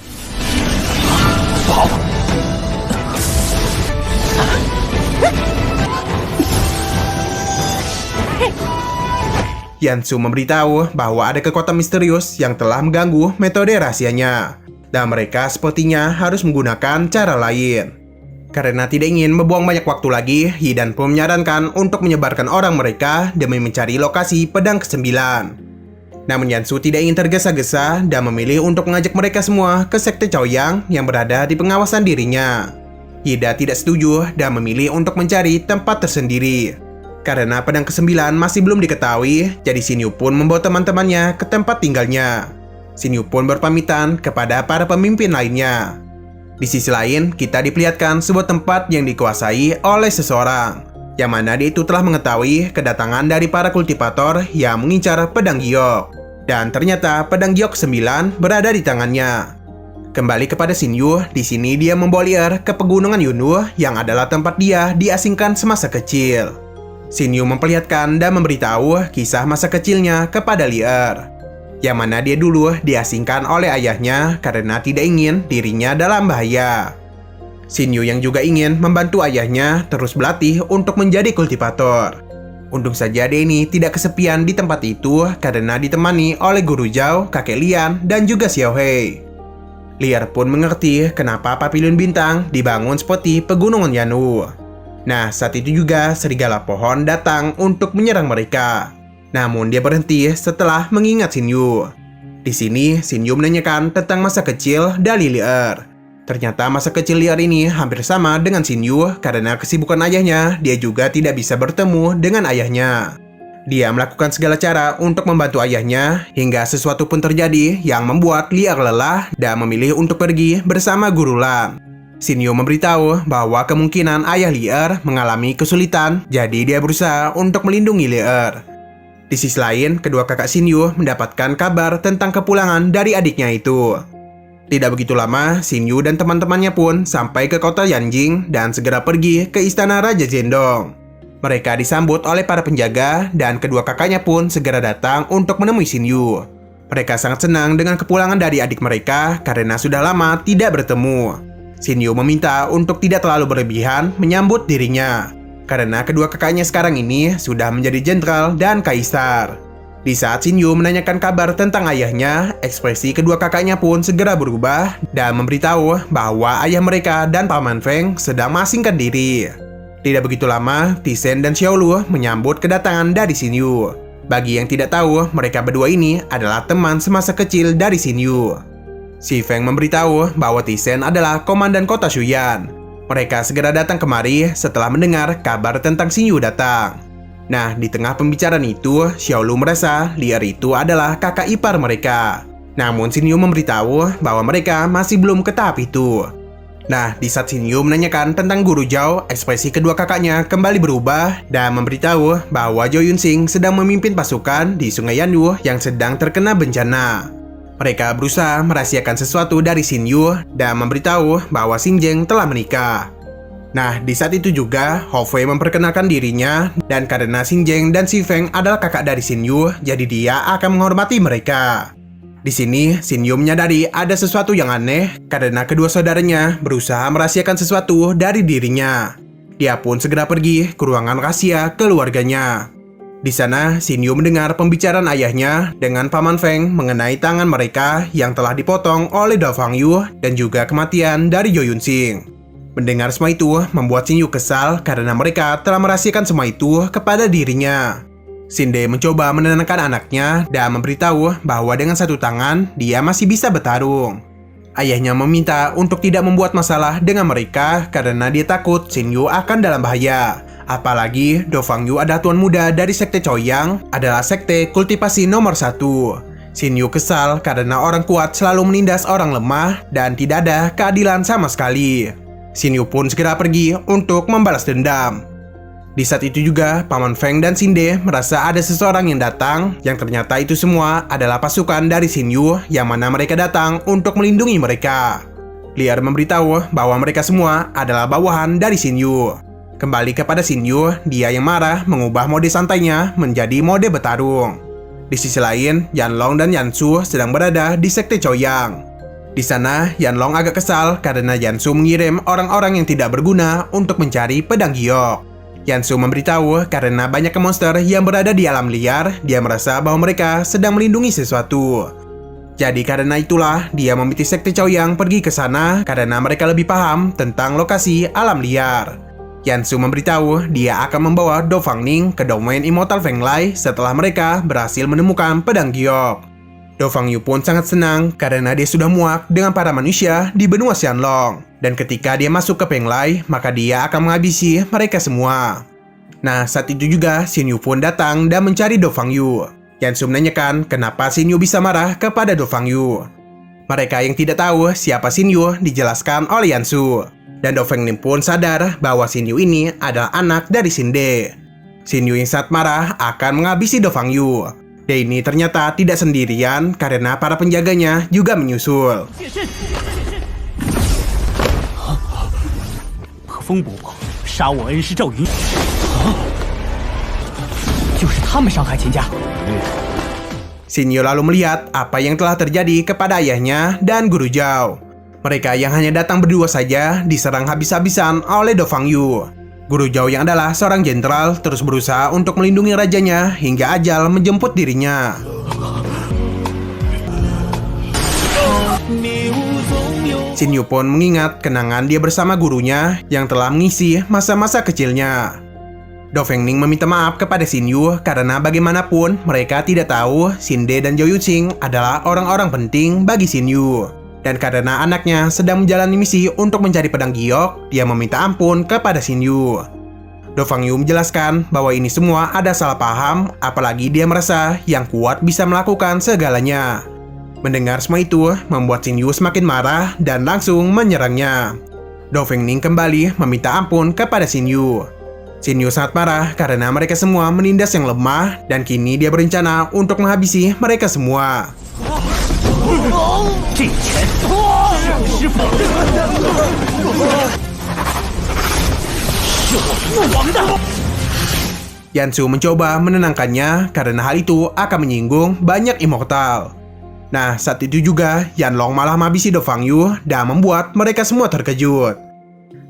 Yansu memberitahu bahwa ada kekuatan misterius yang telah mengganggu metode rahasianya, dan mereka sepertinya harus menggunakan cara lain. Karena tidak ingin membuang banyak waktu lagi, Yidan pun menyarankan untuk menyebarkan orang mereka demi mencari lokasi pedang ke-9. Namun Yansu tidak ingin tergesa-gesa dan memilih untuk mengajak mereka semua ke sekte Chaoyang yang berada di pengawasan dirinya. Yida tidak setuju dan memilih untuk mencari tempat tersendiri. Karena pedang ke-9 masih belum diketahui, jadi Shinyu pun membawa teman-temannya ke tempat tinggalnya. Shinyu pun berpamitan kepada para pemimpin lainnya. Di sisi lain, kita diperlihatkan sebuah tempat yang dikuasai oleh seseorang, yang mana dia itu telah mengetahui kedatangan dari para kultivator yang mengincar pedang giok. Dan ternyata pedang giok 9 berada di tangannya. Kembali kepada Shinyu, di sini dia membawa Lier ke pegunungan Yunwu yang adalah tempat dia diasingkan semasa kecil. Shinyu memperlihatkan dan memberitahu kisah masa kecilnya kepada Lier, yang mana dia dulu diasingkan oleh ayahnya karena tidak ingin dirinya dalam bahaya. Shinyu yang juga ingin membantu ayahnya terus berlatih untuk menjadi kultivator. Untung saja dia ini tidak kesepian di tempat itu karena ditemani oleh Guru Zhao, kakek Lian, dan juga Xiaohei. Lier pun mengerti kenapa Papilion Bintang dibangun seperti pegunungan Yanwu. Nah, saat itu juga serigala pohon datang untuk menyerang mereka. Namun dia berhenti setelah mengingat Shinyu. Di sini, Shinyu menanyakan tentang masa kecil dari Lier. Ternyata masa kecil Lier ini hampir sama dengan Shinyu karena kesibukan ayahnya, dia juga tidak bisa bertemu dengan ayahnya. Dia melakukan segala cara untuk membantu ayahnya hingga sesuatu pun terjadi yang membuat Lier lelah dan memilih untuk pergi bersama Guru Lan. Shinyu memberitahu bahwa kemungkinan ayah Lier mengalami kesulitan, jadi dia berusaha untuk melindungi Lier. Di sisi lain, kedua kakak Shinyu mendapatkan kabar tentang kepulangan dari adiknya itu. Tidak begitu lama, Shinyu dan teman-temannya pun sampai ke kota Yanjing dan segera pergi ke istana Raja Zhendong. Mereka disambut oleh para penjaga dan kedua kakaknya pun segera datang untuk menemui Shinyu. Mereka sangat senang dengan kepulangan dari adik mereka karena sudah lama tidak bertemu. Shinyu meminta untuk tidak terlalu berlebihan menyambut dirinya. karena kedua kakaknya sekarang ini sudah menjadi jenderal dan kaisar. Di saat Xin Yu menanyakan kabar tentang ayahnya, ekspresi kedua kakaknya pun segera berubah dan memberitahu bahwa ayah mereka dan Paman Feng sedang mengasingkan diri. Tidak begitu lama, Tisen dan Xiaolu menyambut kedatangan dari Xin Yu. Bagi yang tidak tahu, mereka berdua ini adalah teman semasa kecil dari Xin Yu. Si Feng memberitahu bahwa Tisen adalah komandan kota Shuyan. Mereka segera datang kemari setelah mendengar kabar tentang Xin Yu datang. Nah, di tengah pembicaraan itu, Xiaolu merasa Lier itu adalah kakak ipar mereka. Namun Xin Yu memberitahu bahwa mereka masih belum ke tahap itu. Nah, di saat Xin Yu menanyakan tentang Guru Zhao, ekspresi kedua kakaknya kembali berubah dan memberitahu bahwa Zhou Yunxing sedang memimpin pasukan di Sungai Yanyu yang sedang terkena bencana. Mereka berusaha merahasiakan sesuatu dari Xin Yu dan memberitahu bahwa Xin Zheng telah menikah. Nah, di saat itu juga, Hou Fei memperkenalkan dirinya, dan karena Xin Zheng dan Si Feng adalah kakak dari Xin Yu, jadi dia akan menghormati mereka. Di sini, Xin Yu menyadari ada sesuatu yang aneh, karena kedua saudaranya berusaha merahasiakan sesuatu dari dirinya. Dia pun segera pergi ke ruangan rahasia keluarganya. Di sana, Xin Yu mendengar pembicaraan ayahnya dengan Paman Feng mengenai tangan mereka yang telah dipotong oleh Dao Fangyu dan juga kematian dari Zhou Yunxing. Mendengar semua itu membuat Xin Yu kesal karena mereka telah merahasiakan semua itu kepada dirinya. Xinde mencoba menenangkan anaknya dan memberitahu bahwa dengan satu tangan dia masih bisa bertarung. Ayahnya meminta untuk tidak membuat masalah dengan mereka karena dia takut Xin Yu akan dalam bahaya. Apalagi Dao Fangyu adalah tuan muda dari sekte Chaoyang, adalah sekte kultivasi nomor 1. Xin Yu kesal karena orang kuat selalu menindas orang lemah dan tidak ada keadilan sama sekali. Xin Yu pun segera pergi untuk membalas dendam. Di saat itu juga, Paman Feng dan Xinde merasa ada seseorang yang datang, yang ternyata itu semua adalah pasukan dari Xin Yu yang mana mereka datang untuk melindungi mereka. Lier memberitahu bahwa mereka semua adalah bawahan dari Xin Yu. Kembali kepada Xin Yu, dia yang marah mengubah mode santainya menjadi mode bertarung. Di sisi lain, Yanlong dan Yansu sedang berada di sekte Chaoyang. Di sana, Yanlong agak kesal karena Yansu mengirim orang-orang yang tidak berguna untuk mencari pedang giok. Yansu memberitahu karena banyak monster yang berada di alam liar, dia merasa bahwa mereka sedang melindungi sesuatu. Jadi karena itulah, dia meminta sekte Chaoyang pergi ke sana karena mereka lebih paham tentang lokasi alam liar. Yansu memberitahu dia akan membawa Dou Fangning ke domain Immortal Fenglai setelah mereka berhasil menemukan pedang giok. Dou Fangyu pun sangat senang karena dia sudah muak dengan para manusia di benua Xianlong. Dan ketika dia masuk ke Fenglai, maka dia akan menghabisi mereka semua. Nah, saat itu juga Xin Yu pun datang dan mencari Dou Fangyu. Yansu menanyakan kenapa Xin Yu bisa marah kepada Dou Fangyu. Mereka yang tidak tahu siapa Xin Yu dijelaskan oleh Yansu. Dan Dou Fangning pun sadar bahwa Xin Yu ini adalah anak dari Xinde. Xin Yu yang sangat marah akan menghabisi Dou Fangyu. Dia ini ternyata tidak sendirian karena para penjaganya juga menyusul. Xin Yu lalu melihat apa yang telah terjadi kepada ayahnya dan Guru Zhao. Mereka yang hanya datang berdua saja diserang habis-habisan oleh Dou Fangyu. Guru Zhao yang adalah seorang jenderal terus berusaha untuk melindungi rajanya hingga ajal menjemput dirinya. Xin Yu pun mengingat kenangan dia bersama gurunya yang telah mengisi masa-masa kecilnya. Dou Fangning meminta maaf kepada Xin Yu karena bagaimanapun mereka tidak tahu Xinde dan Zhou Yunxing adalah orang-orang penting bagi Xin Yu. Dan karena anaknya sedang menjalani misi untuk mencari pedang giok, dia meminta ampun kepada Xin Yu. Dou Fangyu menjelaskan bahwa ini semua ada salah paham, apalagi dia merasa yang kuat bisa melakukan segalanya. Mendengar semua itu, membuat Xin Yu semakin marah dan langsung menyerangnya. Dou Fangning kembali meminta ampun kepada Xin Yu. Xin Yu sangat marah karena mereka semua menindas yang lemah, dan kini dia berencana untuk menghabisi mereka semua. Yansu mencoba menenangkannya karena hal itu akan menyinggung banyak immortal. Nah, saat itu juga Yanlong malah menghabisi Dou Fangyu dan membuat mereka semua terkejut.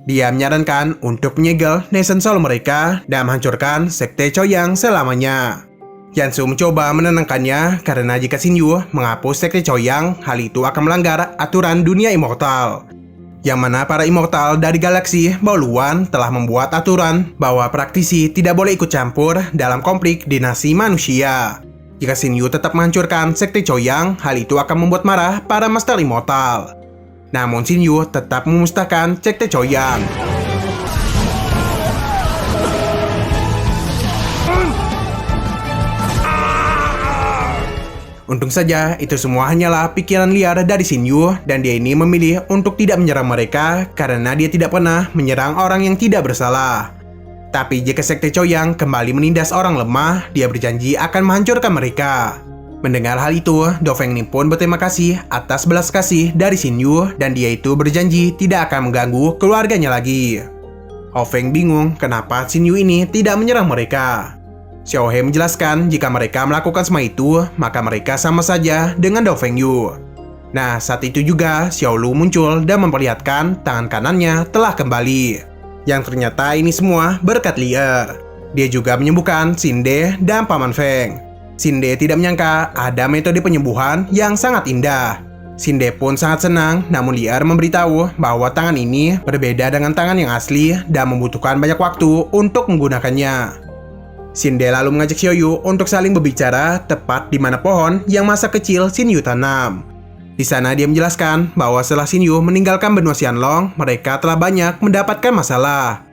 Dia menyarankan untuk menyegel Nation Soul mereka dan menghancurkan Sekte Choyang selamanya. Yansu mencoba menenangkannya karena jika Xinyu menghapus Sekte Choyang, hal itu akan melanggar aturan dunia immortal. Yang mana para immortal dari galaksi Baoluan telah membuat aturan bahwa praktisi tidak boleh ikut campur dalam konflik dinasti manusia. Jika Xinyu tetap menghancurkan Sekte Choyang, hal itu akan membuat marah para Master Immortal. Namun Xinyu tetap memusnahkan Sekte Choyang. Untung saja itu semua hanyalah pikiran liar dari Xinyu dan dia ini memilih untuk tidak menyerang mereka karena dia tidak pernah menyerang orang yang tidak bersalah. Tapi jika Sekte Choyang kembali menindas orang lemah, dia berjanji akan menghancurkan mereka. Mendengar hal itu, Dofengnim pun berterima kasih atas belas kasih dari Xinyu dan dia itu berjanji tidak akan mengganggu keluarganya lagi. Hofeng bingung kenapa Xinyu ini tidak menyerang mereka. Xiaohe menjelaskan jika mereka melakukan semua itu, maka mereka sama saja dengan Dofengyu. Nah, saat itu juga Xiaolu muncul dan memperlihatkan tangan kanannya telah kembali. Yang ternyata ini semua berkat liar. Dia juga menyembuhkan Xinde dan Paman Feng. Xinde tidak menyangka ada metode penyembuhan yang sangat indah. Xinde pun sangat senang, namun liar memberitahu bahwa tangan ini berbeda dengan tangan yang asli dan membutuhkan banyak waktu untuk menggunakannya. Xinde lalu mengajak Xiaoyu untuk saling berbicara tepat di mana pohon yang masa kecil Xinyu tanam. Di sana dia menjelaskan bahwa setelah Xinyu meninggalkan benua Xianlong, mereka telah banyak mendapatkan masalah.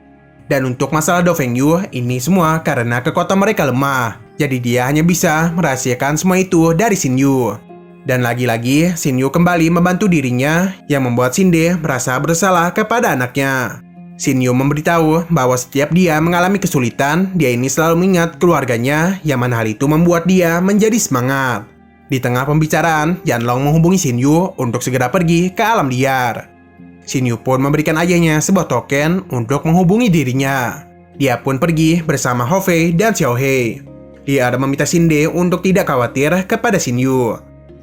Dan untuk masalah Dofengyu, ini semua karena kekuatan mereka lemah. Jadi dia hanya bisa merahasiakan semua itu dari Xinyu. Dan lagi-lagi, Xinyu kembali membantu dirinya yang membuat Xinde merasa bersalah kepada anaknya. Xinyu memberitahu bahwa setiap dia mengalami kesulitan, dia ini selalu mengingat keluarganya, yang mana hal itu membuat dia menjadi semangat. Di tengah pembicaraan, Yanlong menghubungi Xinyu untuk segera pergi ke alam liar. Xinyu pun memberikan ayahnya sebuah token untuk menghubungi dirinya. Dia pun pergi bersama Hofei dan Xiaohe. Dia meminta Xinde untuk tidak khawatir kepada Xinyu.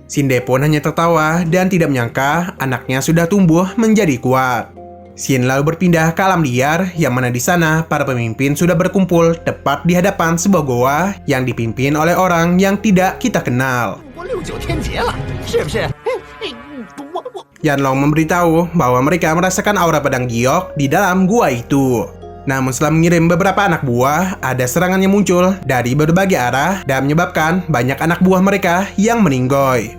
Xinde pun hanya tertawa dan tidak menyangka anaknya sudah tumbuh menjadi kuat. Xin lalu berpindah ke alam liar, yang mana di sana para pemimpin sudah berkumpul tepat di hadapan sebuah goa yang dipimpin oleh orang yang tidak kita kenal. Yanlong memberitahu bahwa mereka merasakan aura pedang giok di dalam gua itu. Namun setelah mengirim beberapa anak buah, ada serangan yang muncul dari berbagai arah dan menyebabkan banyak anak buah mereka yang meninggoy.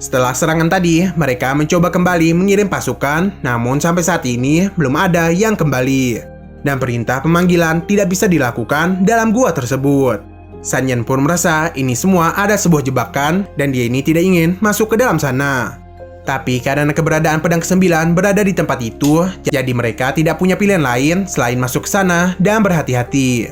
Setelah serangan tadi, mereka mencoba kembali mengirim pasukan, namun sampai saat ini belum ada yang kembali. Dan perintah pemanggilan tidak bisa dilakukan dalam gua tersebut. Sanyan pun merasa ini semua ada sebuah jebakan dan dia ini tidak ingin masuk ke dalam sana. Tapi karena keberadaan pedang ke-9 berada di tempat itu, jadi mereka tidak punya pilihan lain selain masuk ke sana dan berhati-hati.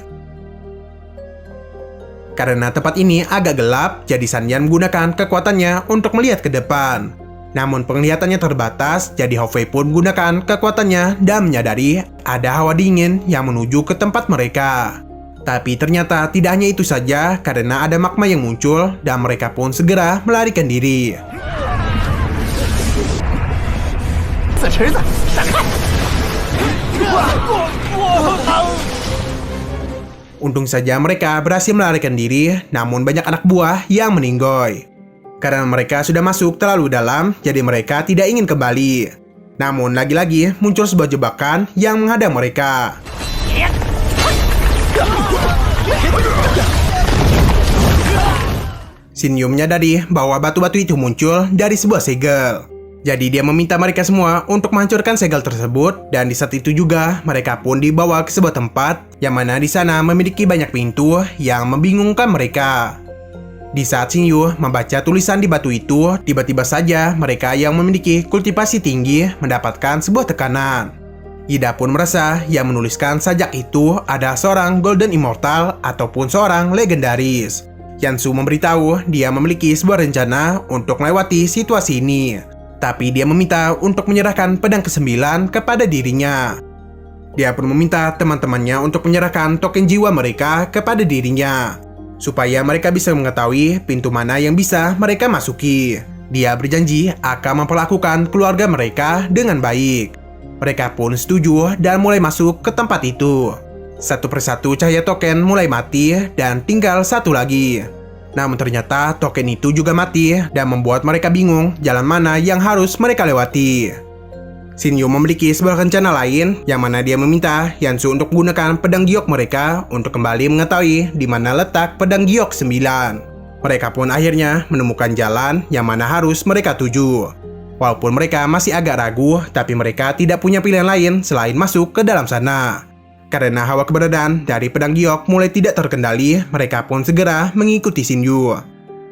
Karena tempat ini agak gelap, jadi Sanyan menggunakan kekuatannya untuk melihat ke depan. Namun penglihatannya terbatas, jadi Hofei pun menggunakan kekuatannya dan menyadari ada hawa dingin yang menuju ke tempat mereka. Tapi ternyata tidak hanya itu saja, karena ada magma yang muncul dan mereka pun segera melarikan diri. Untung saja mereka berhasil melarikan diri, namun banyak anak buah yang meninggoy. Karena mereka sudah masuk terlalu dalam, jadi mereka tidak ingin kembali. Namun lagi-lagi muncul sebuah jebakan yang menghadang mereka. Xinyu menyadari bahwa batu-batu itu muncul dari sebuah segel. Jadi dia meminta mereka semua untuk menghancurkan segel tersebut, dan di saat itu juga mereka pun dibawa ke sebuah tempat yang mana di sana memiliki banyak pintu yang membingungkan mereka. Di saat Xinyu membaca tulisan di batu itu, tiba-tiba saja mereka yang memiliki kultivasi tinggi mendapatkan sebuah tekanan. Ida pun merasa yang menuliskan sajak itu adalah seorang Golden Immortal ataupun seorang legendaris. Yansu memberitahu dia memiliki sebuah rencana untuk melewati situasi ini. Tapi dia meminta untuk menyerahkan pedang ke-9 kepada dirinya. Dia pun meminta teman-temannya untuk menyerahkan token jiwa mereka kepada dirinya, supaya mereka bisa mengetahui pintu mana yang bisa mereka masuki. Dia berjanji akan memperlakukan keluarga mereka dengan baik. Mereka pun setuju dan mulai masuk ke tempat itu. Satu persatu cahaya token mulai mati dan tinggal satu lagi. Namun ternyata token itu juga mati dan membuat mereka bingung jalan mana yang harus mereka lewati. Shinyu memiliki sebuah rencana lain yang mana dia meminta Yansu untuk menggunakan pedang giok mereka untuk kembali mengetahui di mana letak pedang giok 9. Mereka pun akhirnya menemukan jalan yang mana harus mereka tuju. Walaupun mereka masih agak ragu, tapi mereka tidak punya pilihan lain selain masuk ke dalam sana. Karena hawa keberadaan dari pedang giok mulai tidak terkendali, mereka pun segera mengikuti Shinyu.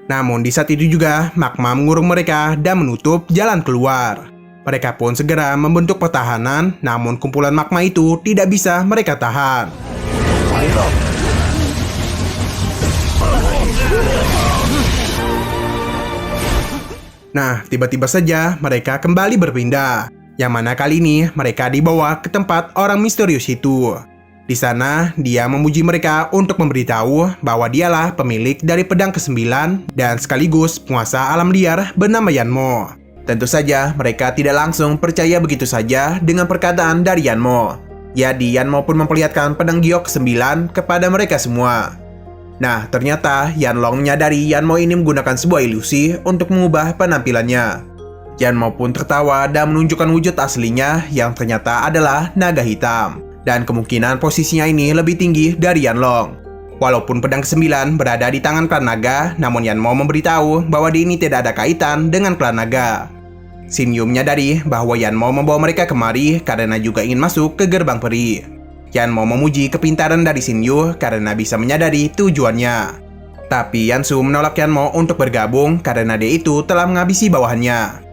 Namun di saat itu juga, magma mengurung mereka dan menutup jalan keluar. Mereka pun segera membentuk pertahanan, namun kumpulan magma itu tidak bisa mereka tahan. Nah, tiba-tiba saja mereka kembali berpindah. Yang mana kali ini mereka dibawa ke tempat orang misterius itu. Di sana, dia memuji mereka untuk memberitahu bahwa dialah pemilik dari pedang ke-9 dan sekaligus penguasa alam liar bernama Yanmo. Tentu saja mereka tidak langsung percaya begitu saja dengan perkataan dari Yanmo. Jadi Yanmo pun memperlihatkan pedang giok ke-9 kepada mereka semua. Nah, ternyata Yanlong menyadari Yanmo ini menggunakan sebuah ilusi untuk mengubah penampilannya. Yanmo pun tertawa dan menunjukkan wujud aslinya yang ternyata adalah naga hitam. Dan kemungkinan posisinya ini lebih tinggi dari Yanlong. Walaupun pedang ke-9 berada di tangan klan naga, namun Yanmo memberitahu bahwa dia ini tidak ada kaitan dengan klan naga. Shinyu menyadari bahwa Yanmo membawa mereka kemari karena juga ingin masuk ke gerbang peri. Yanmo memuji kepintaran dari Shinyu karena bisa menyadari tujuannya. Tapi Yansu menolak Yanmo untuk bergabung karena dia itu telah menghabisi bawahannya.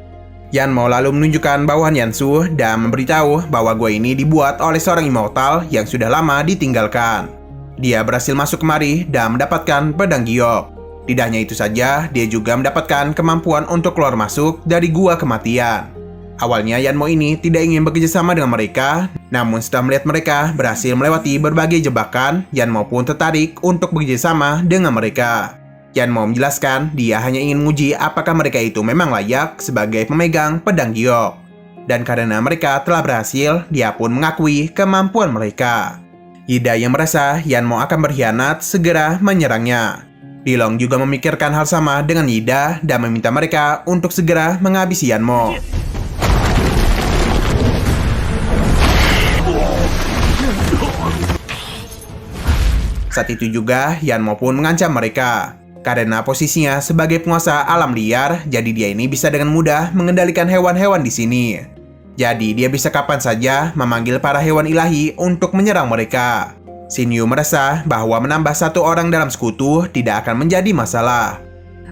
Yanmo lalu menunjukkan bawahan Yansu dan memberitahu bahwa gua ini dibuat oleh seorang immortal yang sudah lama ditinggalkan. Dia berhasil masuk kemari dan mendapatkan pedang giok. Tidak hanya itu saja, dia juga mendapatkan kemampuan untuk keluar masuk dari gua kematian. Awalnya Yanmo ini tidak ingin bekerja sama dengan mereka, namun setelah melihat mereka berhasil melewati berbagai jebakan, Yanmo pun tertarik untuk bekerja sama dengan mereka. Yanmo menjelaskan dia hanya ingin menguji apakah mereka itu memang layak sebagai pemegang pedang giok. Dan karena mereka telah berhasil, dia pun mengakui kemampuan mereka. Ida yang merasa Yanmo akan berkhianat segera menyerangnya. Dilong juga memikirkan hal sama dengan Ida dan meminta mereka untuk segera menghabisi Yanmo. Saat itu juga, Yanmo pun mengancam mereka. Karena posisinya sebagai penguasa alam liar, jadi dia ini bisa dengan mudah mengendalikan hewan-hewan di sini. Jadi dia bisa kapan saja memanggil para hewan ilahi untuk menyerang mereka. Shinyu merasa bahwa menambah satu orang dalam sekutu tidak akan menjadi masalah.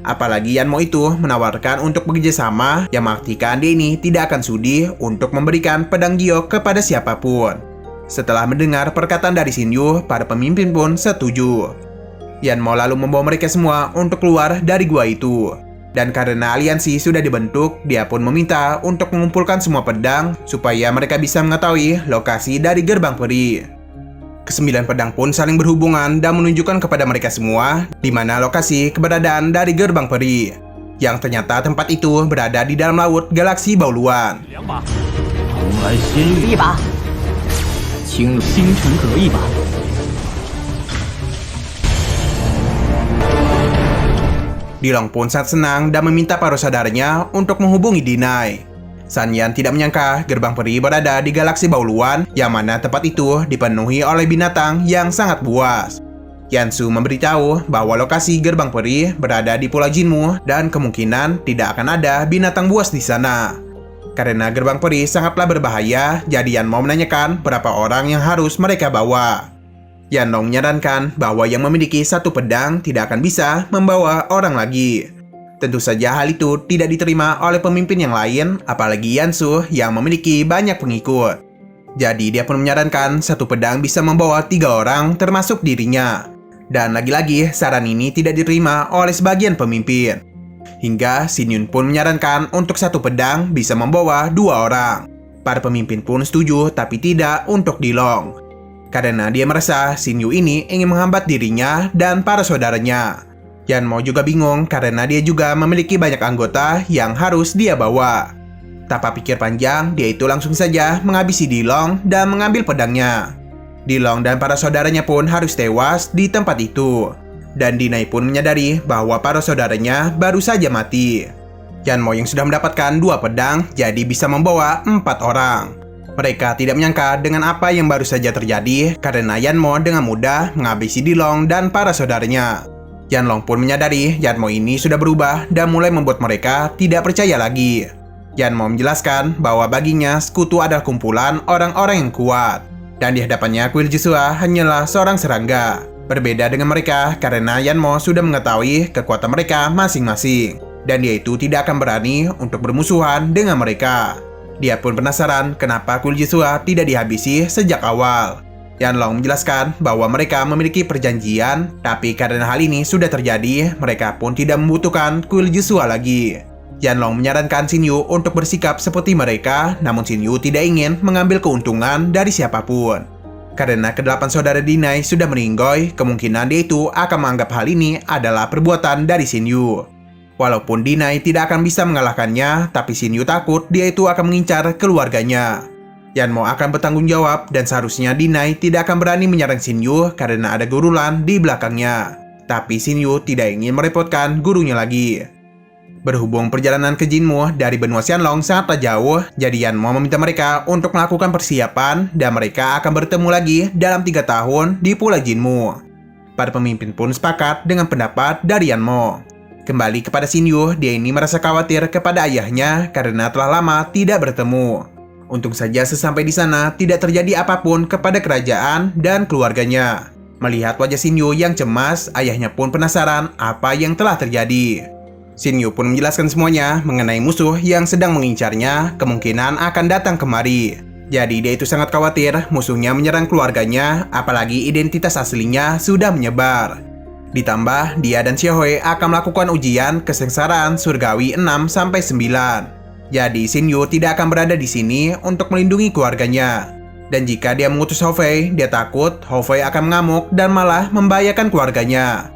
Apalagi Yanmo itu menawarkan untuk bekerja sama yang mengartikan dia ini tidak akan sudi untuk memberikan pedang giok kepada siapapun. Setelah mendengar perkataan dari Shinyu, para pemimpin pun setuju. Yanmo lalu membawa mereka semua untuk keluar dari gua itu. Dan karena aliansi sudah dibentuk, dia pun meminta untuk mengumpulkan semua pedang supaya mereka bisa mengetahui lokasi dari gerbang peri. Kesembilan pedang pun saling berhubungan dan menunjukkan kepada mereka semua di mana lokasi keberadaan dari gerbang peri. Yang ternyata tempat itu berada di dalam laut galaksi Baoluan. Dilong pun sangat senang dan meminta para saudaranya untuk menghubungi Dinai. Sanyan tidak menyangka gerbang peri berada di galaksi Baoluan yang mana tempat itu dipenuhi oleh binatang yang sangat buas. Yansu memberitahu bahwa lokasi gerbang peri berada di Pulau Jinmu dan kemungkinan tidak akan ada binatang buas di sana. Karena gerbang peri sangatlah berbahaya, jadi Yanmo menanyakan berapa orang yang harus mereka bawa. Yanlong menyarankan bahwa yang memiliki satu pedang tidak akan bisa membawa orang lagi. Tentu saja hal itu tidak diterima oleh pemimpin yang lain, apalagi Yansu yang memiliki banyak pengikut. Jadi dia pun menyarankan satu pedang bisa membawa 3 orang termasuk dirinya. Dan lagi-lagi saran ini tidak diterima oleh sebagian pemimpin. Hingga Shin-yun pun menyarankan untuk satu pedang bisa membawa 2 orang. Para pemimpin pun setuju tapi tidak untuk Dilong. Karena dia merasa Shin-yu ini ingin menghambat dirinya dan para saudaranya. Yanmo juga bingung karena dia juga memiliki banyak anggota yang harus dia bawa. Tanpa pikir panjang, dia itu langsung saja menghabisi Dilong dan mengambil pedangnya. Dilong dan para saudaranya pun harus tewas di tempat itu. Dan Dinai pun menyadari bahwa para saudaranya baru saja mati. Yanmo yang sudah mendapatkan 2 pedang jadi bisa membawa 4 orang. Mereka tidak menyangka dengan apa yang baru saja terjadi karena Yanmo dengan mudah menghabisi Dilong dan para saudaranya. Yanlong pun menyadari Yanmo ini sudah berubah dan mulai membuat mereka tidak percaya lagi. Yanmo menjelaskan bahwa baginya sekutu adalah kumpulan orang-orang yang kuat. Dan di hadapannya kuil Joshua hanyalah seorang serangga. Berbeda dengan mereka karena Yanmo sudah mengetahui kekuatan mereka masing-masing. Dan dia itu tidak akan berani untuk bermusuhan dengan mereka. Dia pun penasaran kenapa kuil Joshua tidak dihabisi sejak awal. Yanlong menjelaskan bahwa mereka memiliki perjanjian, tapi karena hal ini sudah terjadi, mereka pun tidak membutuhkan kuil Joshua lagi. Yanlong menyarankan Xinyu untuk bersikap seperti mereka, namun Xinyu tidak ingin mengambil keuntungan dari siapapun. Karena ke-8 saudara Dinai sudah meninggoy, kemungkinan dia itu akan menganggap hal ini adalah perbuatan dari Xinyu. Walaupun Dinai tidak akan bisa mengalahkannya, tapi Xinyu takut dia itu akan mengincar keluarganya. Yanmo akan bertanggung jawab dan seharusnya Dinai tidak akan berani menyerang Xinyu karena ada gurulan di belakangnya. Tapi Xinyu tidak ingin merepotkan gurunya lagi. Berhubung perjalanan ke Jinmu dari benua Xianlong sangatlah jauh, jadi Yanmo meminta mereka untuk melakukan persiapan dan mereka akan bertemu lagi dalam 3 tahun di Pulau Jinmu. Para pemimpin pun sepakat dengan pendapat dari Yanmo. Kembali kepada Xinyu, dia ini merasa khawatir kepada ayahnya karena telah lama tidak bertemu. Untung saja sesampai di sana tidak terjadi apapun kepada kerajaan dan keluarganya. Melihat wajah Xinyu yang cemas, ayahnya pun penasaran apa yang telah terjadi. Xinyu pun menjelaskan semuanya mengenai musuh yang sedang mengincarnya kemungkinan akan datang kemari. Jadi dia itu sangat khawatir musuhnya menyerang keluarganya, apalagi identitas aslinya sudah menyebar. Ditambah, dia dan Xiaohui akan melakukan ujian kesengsaraan surgawi 6-9. Jadi Xinyu tidak akan berada di sini untuk melindungi keluarganya. Dan jika dia mengutus Hou-Fei, dia takut Hou-Fei akan mengamuk dan malah membahayakan keluarganya.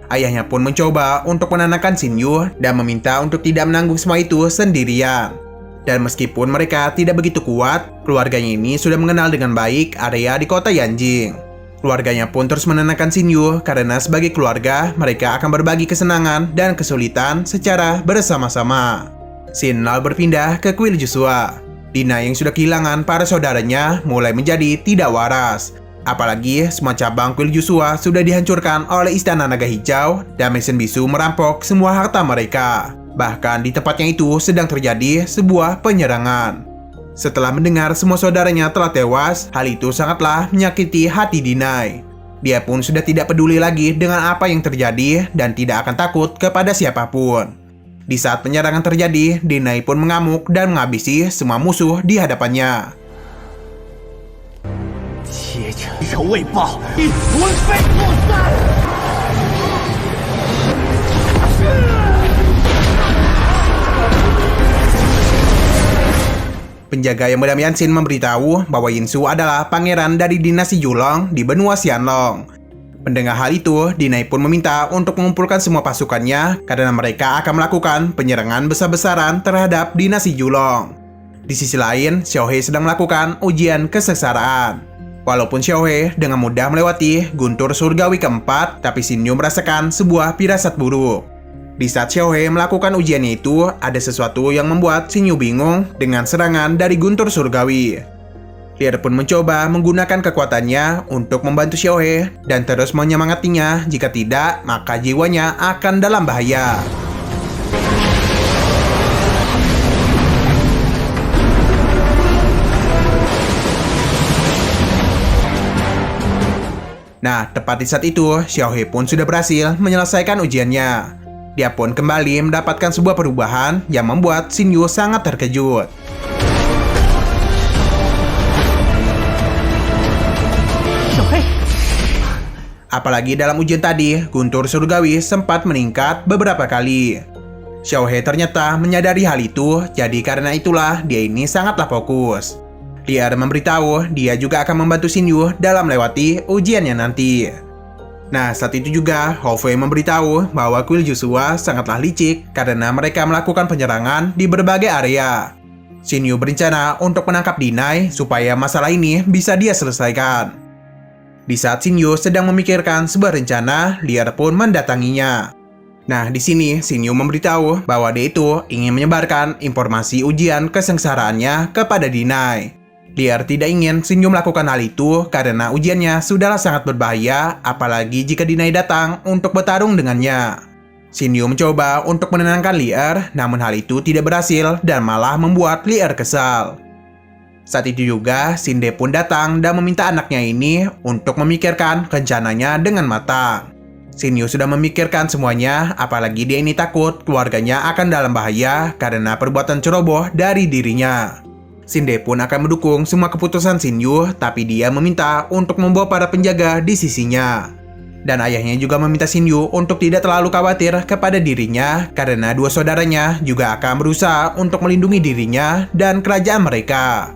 Ayahnya pun mencoba untuk menenangkan Xinyu dan meminta untuk tidak menanggung semua itu sendirian. Dan meskipun mereka tidak begitu kuat, keluarganya ini sudah mengenal dengan baik area di kota Yanjing. Keluarganya pun terus menenangkan Xinyu karena sebagai keluarga mereka akan berbagi kesenangan dan kesulitan secara bersama-sama. Xin Lao berpindah ke kuil Joshua. Dina yang sudah kehilangan para saudaranya mulai menjadi tidak waras. Apalagi semua cabang kuil Joshua sudah dihancurkan oleh Istana Naga Hijau dan mesin bisu merampok semua harta mereka. Bahkan di tempatnya itu sedang terjadi sebuah penyerangan. Setelah mendengar semua saudaranya telah tewas, hal itu sangatlah menyakiti hati Dinai. Dia pun sudah tidak peduli lagi dengan apa yang terjadi dan tidak akan takut kepada siapapun. Di saat penyerangan terjadi, Dinai pun mengamuk dan menghabisi semua musuh di hadapannya. Penjaga yang bernama Yanxin memberitahu bahwa Yinsu adalah pangeran dari dinasti Yulong di benua Xianlong. Mendengar hal itu, Dinai pun meminta untuk mengumpulkan semua pasukannya karena mereka akan melakukan penyerangan besar-besaran terhadap dinasti Yulong. Di sisi lain, Xiaohui sedang melakukan ujian kesengsaraan. Walaupun Xiaohui dengan mudah melewati guntur surgawi keempat, tapi Xinyu merasakan sebuah firasat buruk. Di saat Xiaohui melakukan ujiannya itu, ada sesuatu yang membuat Xinyu bingung dengan serangan dari guntur surgawi. Dia pun mencoba menggunakan kekuatannya untuk membantu Xiaohui dan terus menyemangatinya, jika tidak, maka jiwanya akan dalam bahaya. Nah, tepat di saat itu, Xiaohui pun sudah berhasil menyelesaikan ujiannya. Dia pun kembali mendapatkan sebuah perubahan yang membuat Xinyu sangat terkejut. Apalagi dalam ujian tadi, guntur surgawi sempat meningkat beberapa kali. Xiaohui ternyata menyadari hal itu, jadi karena itulah dia ini sangatlah fokus. Dia memberitahu dia juga akan membantu Xinyu dalam melewati ujiannya nanti. Nah, saat itu juga Hou-Fei memberitahu bahwa kuil Joshua sangatlah licik karena mereka melakukan penyerangan di berbagai area. Xin Yu berencana untuk menangkap Dinai supaya masalah ini bisa dia selesaikan. Di saat Xin Yu sedang memikirkan sebuah rencana, Lier pun mendatanginya. Nah, di sini Xin Yu memberitahu bahwa dia itu ingin menyebarkan informasi ujian kesengsaraannya kepada Dinai. Lier tidak ingin Xin Yu melakukan hal itu karena ujiannya sudahlah sangat berbahaya, apalagi jika Dinai datang untuk bertarung dengannya. Xin Yu mencoba untuk menenangkan Lier, namun hal itu tidak berhasil dan malah membuat Lier kesal. Saat itu juga, Sinde pun datang dan meminta anaknya ini untuk memikirkan rencananya dengan matang. Xin Yu sudah memikirkan semuanya, apalagi dia ini takut keluarganya akan dalam bahaya karena perbuatan ceroboh dari dirinya. Sinde pun akan mendukung semua keputusan Xin Yu, tapi dia meminta untuk membawa para penjaga di sisinya. Dan ayahnya juga meminta Xin Yu untuk tidak terlalu khawatir kepada dirinya karena dua saudaranya juga akan berusaha untuk melindungi dirinya dan kerajaan mereka.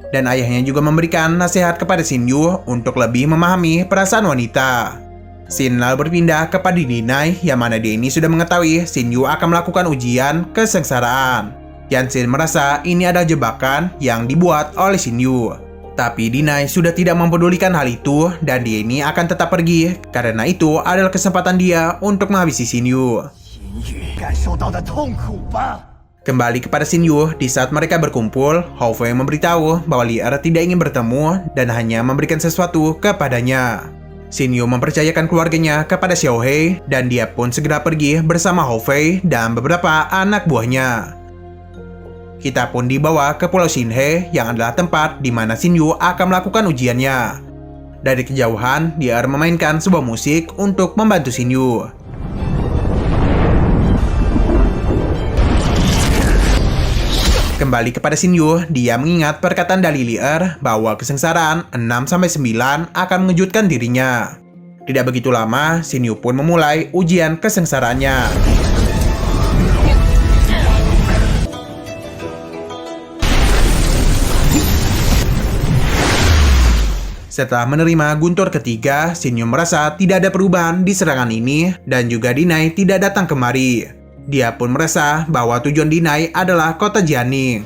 Dan ayahnya juga memberikan nasihat kepada Xin Yu untuk lebih memahami perasaan wanita. Xin lalu berpindah kepada Dinai yang mana dia ini sudah mengetahui Xin Yu akan melakukan ujian kesengsaraan. Xin merasa ini adalah jebakan yang dibuat oleh Xin Yu. Tapi Dinai sudah tidak mempedulikan hal itu dan dia ini akan tetap pergi karena itu adalah kesempatan dia untuk menghabisi Xin Yu. Kembali kepada Xin Yu, di saat mereka berkumpul, Hao Fei memberitahu bahwa Lier tidak ingin bertemu dan hanya memberikan sesuatu kepadanya. Xin Yu mempercayakan keluarganya kepada Xiao Hei dan dia pun segera pergi bersama Hao Fei dan beberapa anak buahnya. Kita pun dibawa ke Pulau Xinhe yang adalah tempat di mana Xin Yu akan melakukan ujiannya. Dari kejauhan, Lier memainkan sebuah musik untuk membantu Xin Yu. Kembali kepada Xin Yu, dia mengingat perkataan dari Lier bahwa kesengsaraan 6-9 akan mengejutkan dirinya. Tidak begitu lama, Xin Yu pun memulai ujian kesengsaraannya. Setelah menerima guntur ketiga, Xin Yu merasa tidak ada perubahan di serangan ini dan juga Dinai tidak datang kemari. Dia pun merasa bahwa tujuan Dinai adalah kota Jianing.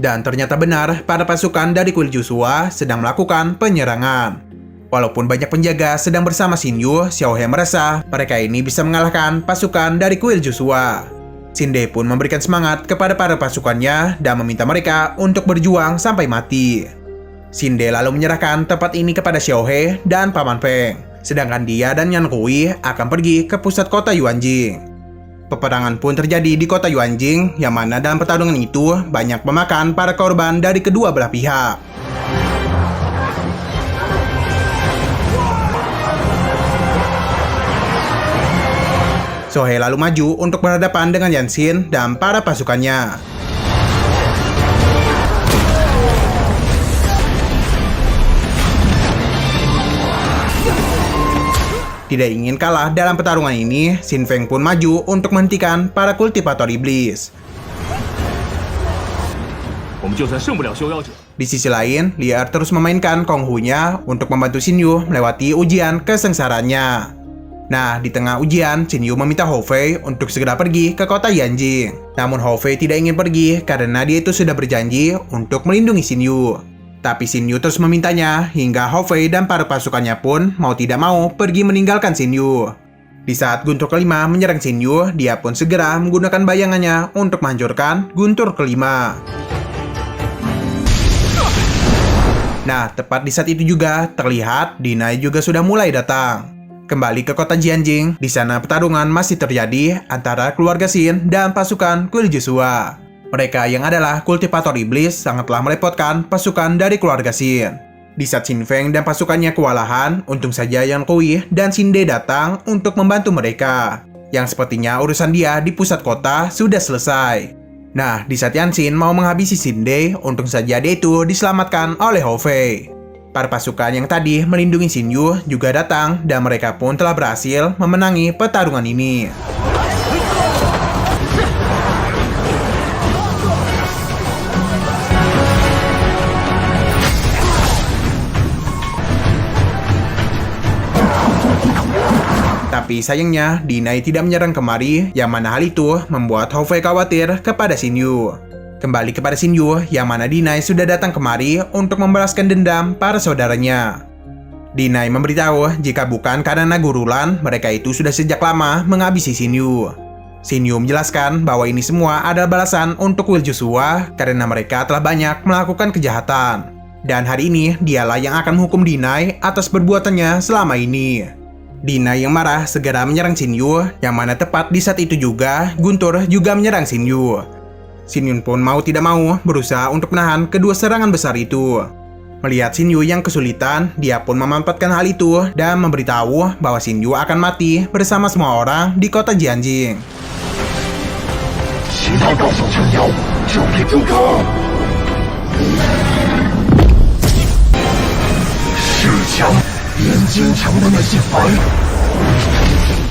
Dan ternyata benar, para pasukan dari kuil Joshua sedang melakukan penyerangan. Walaupun banyak penjaga sedang bersama Xin Yu, Xiao He merasa mereka ini bisa mengalahkan pasukan dari kuil Joshua. Sinde pun memberikan semangat kepada para pasukannya dan meminta mereka untuk berjuang sampai mati. Sinde lalu menyerahkan tempat ini kepada Xiao He dan Paman Feng. Sedangkan dia dan Yan Kui akan pergi ke pusat kota Yuanjing. Peperangan pun terjadi di kota Yuanjing, yang mana dalam pertarungan itu banyak memakan para korban dari kedua belah pihak. Sohei lalu maju untuk berhadapan dengan Yanxin dan para pasukannya. Tidak ingin kalah dalam pertarungan ini, Xin Feng pun maju untuk menghentikan para kultivator iblis. Di sisi lain, Lier terus memainkan Kong Hu-nya untuk membantu Xin Yu melewati ujian kesengsaraannya. Nah, di tengah ujian, Xin Yu meminta Hao Fei untuk segera pergi ke kota Yanjing. Namun Hao Fei tidak ingin pergi karena dia itu sudah berjanji untuk melindungi Xin Yu. Tapi Xin Yu terus memintanya hingga Hao Fei dan para pasukannya pun mau tidak mau pergi meninggalkan Xin Yu. Di saat guntur kelima menyerang Xin Yu, dia pun segera menggunakan bayangannya untuk menghancurkan guntur kelima. Nah, tepat di saat itu juga terlihat Dinai juga sudah mulai datang. Kembali ke kota Jianjing, di sana pertarungan masih terjadi antara keluarga Xin dan pasukan kuil Joshua. Mereka yang adalah kultivator iblis sangatlah merepotkan pasukan dari keluarga Xin. Di saat Xin Feng dan pasukannya kewalahan, untung saja Yan Kui dan Sinde datang untuk membantu mereka. Yang sepertinya urusan dia di pusat kota sudah selesai. Nah, di saat Yanxin mau menghabisi Sinde, untung saja dia itu diselamatkan oleh Hao Fei. Para pasukan yang tadi melindungi Xin Yu juga datang dan mereka pun telah berhasil memenangi pertarungan ini. Tapi sayangnya, Dinai tidak menyerang kemari, yang mana hal itu membuat Hao Fei khawatir kepada Xin Yu. Kembali kepada Shinyu, yang mana Dinai sudah datang kemari untuk membalaskan dendam para saudaranya. Dinai memberitahu jika bukan karena Gurulan, mereka itu sudah sejak lama menghabisi Shinyu. Shinyu menjelaskan bahwa ini semua adalah balasan untuk Will Joshua karena mereka telah banyak melakukan kejahatan. Dan hari ini dialah yang akan menghukum Dinai atas perbuatannya selama ini. Dinai yang marah segera menyerang Shinyu, yang mana tepat di saat itu juga Guntur juga menyerang Shinyu. Shinyu pun mau tidak mau berusaha untuk menahan kedua serangan besar itu. Melihat Shinyu yang kesulitan, dia pun memanfaatkan hal itu dan memberitahu bahwa Shinyu akan mati bersama semua orang di kota Jianjing.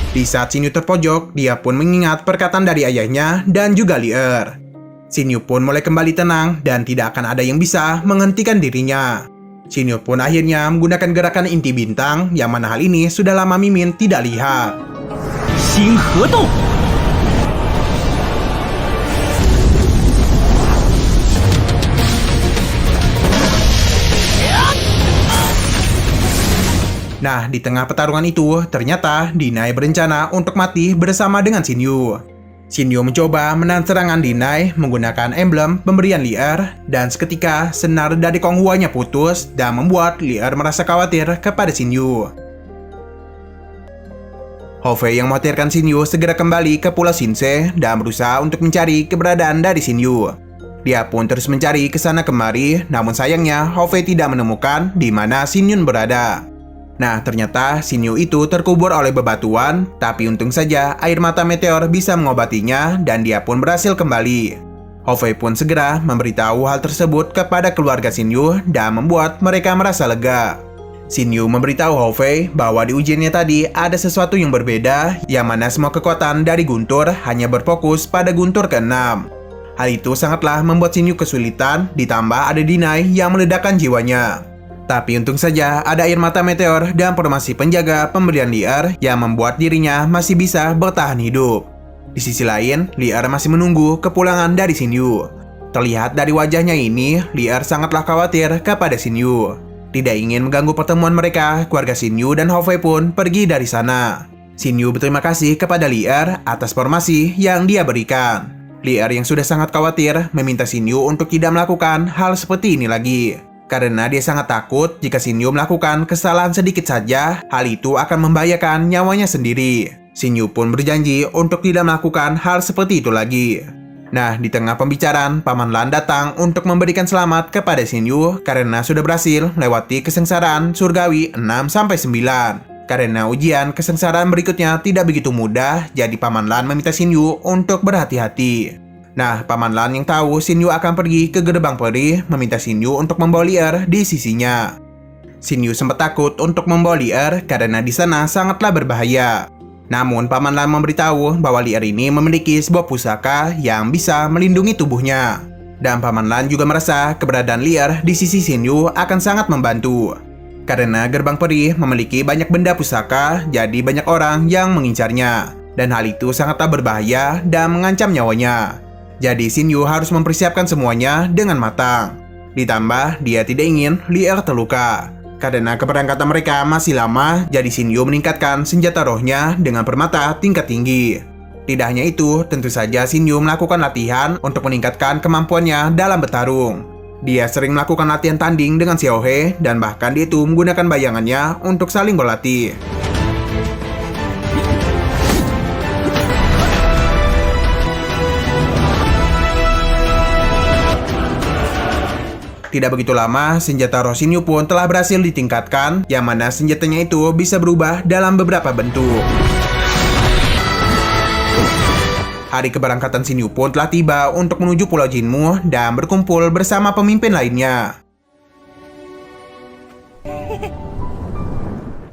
Di saat Shinyu terpojok, dia pun mengingat perkataan dari ayahnya dan juga Lier. Shinyu pun mulai kembali tenang dan tidak akan ada yang bisa menghentikan dirinya. Shinyu pun akhirnya menggunakan gerakan inti bintang, yang mana hal ini sudah lama Mimin tidak lihat. Xing He Dou. Nah, di tengah pertarungan itu, ternyata Dinai berencana untuk mati bersama dengan Shinyu. Shinyu mencoba menahan serangan Dinai menggunakan emblem pemberian Lier, dan seketika senar dari Kong Hua-nya putus dan membuat Lier merasa khawatir kepada Shinyu. Hofei yang mengkhawatirkan Shinyu segera kembali ke Pulau Shinsei dan berusaha untuk mencari keberadaan dari Shinyu. Dia pun terus mencari ke sana kemari, namun sayangnya Hofei tidak menemukan di mana Shinyu berada. Nah, ternyata Shinyu itu terkubur oleh bebatuan, tapi untung saja air mata meteor bisa mengobatinya dan dia pun berhasil kembali. Hofei pun segera memberitahu hal tersebut kepada keluarga Shinyu dan membuat mereka merasa lega. Shinyu memberitahu Hofei bahwa di ujiannya tadi ada sesuatu yang berbeda, yang mana semua kekuatan dari Guntur hanya berfokus pada Guntur ke-6. Hal itu sangatlah membuat Shinyu kesulitan, ditambah ada Dinai yang meledakkan jiwanya. Tapi untung saja ada air mata meteor dan formasi penjaga pemberian Lier yang membuat dirinya masih bisa bertahan hidup. Di sisi lain, Lier masih menunggu kepulangan dari Shinyu. Terlihat dari wajahnya ini, Lier sangatlah khawatir kepada Shinyu. Tidak ingin mengganggu pertemuan mereka, keluarga Shinyu dan Hofei pun pergi dari sana. Shinyu berterima kasih kepada Lier atas formasi yang dia berikan. Lier yang sudah sangat khawatir meminta Shinyu untuk tidak melakukan hal seperti ini lagi. Karena dia sangat takut jika Shinyu melakukan kesalahan sedikit saja, hal itu akan membahayakan nyawanya sendiri. Shinyu pun berjanji untuk tidak melakukan hal seperti itu lagi. Nah, di tengah pembicaraan, Paman Lan datang untuk memberikan selamat kepada Shinyu karena sudah berhasil melewati kesengsaraan surgawi 6-9. Karena ujian kesengsaraan berikutnya tidak begitu mudah, jadi Paman Lan meminta Shinyu untuk berhati-hati. Nah, Paman Lan yang tahu Shinyu akan pergi ke gerbang peri, meminta Shinyu untuk membawa Lier di sisinya. Shinyu sempat takut untuk membawa Lier karena di sana sangatlah berbahaya. Namun, Paman Lan memberitahu bahwa Lier ini memiliki sebuah pusaka yang bisa melindungi tubuhnya. Dan Paman Lan juga merasa keberadaan Lier di sisi Shinyu akan sangat membantu. Karena gerbang peri memiliki banyak benda pusaka, jadi banyak orang yang mengincarnya. Dan hal itu sangatlah berbahaya dan mengancam nyawanya. Jadi Shinyu harus mempersiapkan semuanya dengan matang. Ditambah dia tidak ingin Lier terluka. Karena keberangkatan mereka masih lama, jadi Shinyu meningkatkan senjata rohnya dengan permata tingkat tinggi. Tidak hanya itu, tentu saja Shinyu melakukan latihan untuk meningkatkan kemampuannya dalam bertarung. Dia sering melakukan latihan tanding dengan Xiaohe dan bahkan dia itu menggunakan bayangannya untuk saling berlatih. Tidak begitu lama, senjata roh Shinyu pun telah berhasil ditingkatkan, yang mana senjatanya itu bisa berubah dalam beberapa bentuk. Hari keberangkatan Shinyu pun telah tiba untuk menuju Pulau Jinmu dan berkumpul bersama pemimpin lainnya.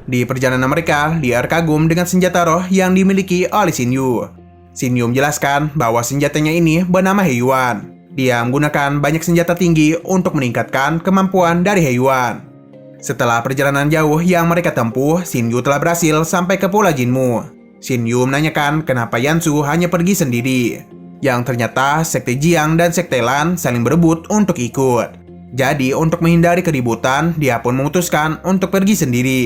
Di perjalanan mereka, Lier kagum dengan senjata roh yang dimiliki oleh Shinyu. Shinyu menjelaskan bahwa senjatanya ini bernama Heiyuan. Dia menggunakan banyak senjata tinggi untuk meningkatkan kemampuan dari Heiyuan. Setelah perjalanan jauh yang mereka tempuh, Shinyu telah berhasil sampai ke Pulau Jinmu. Shinyu menanyakan kenapa Yansu hanya pergi sendiri. yang ternyata Sekte Jiang dan Sekte Lan saling berebut untuk ikut. Jadi untuk menghindari keributan, dia pun memutuskan untuk pergi sendiri.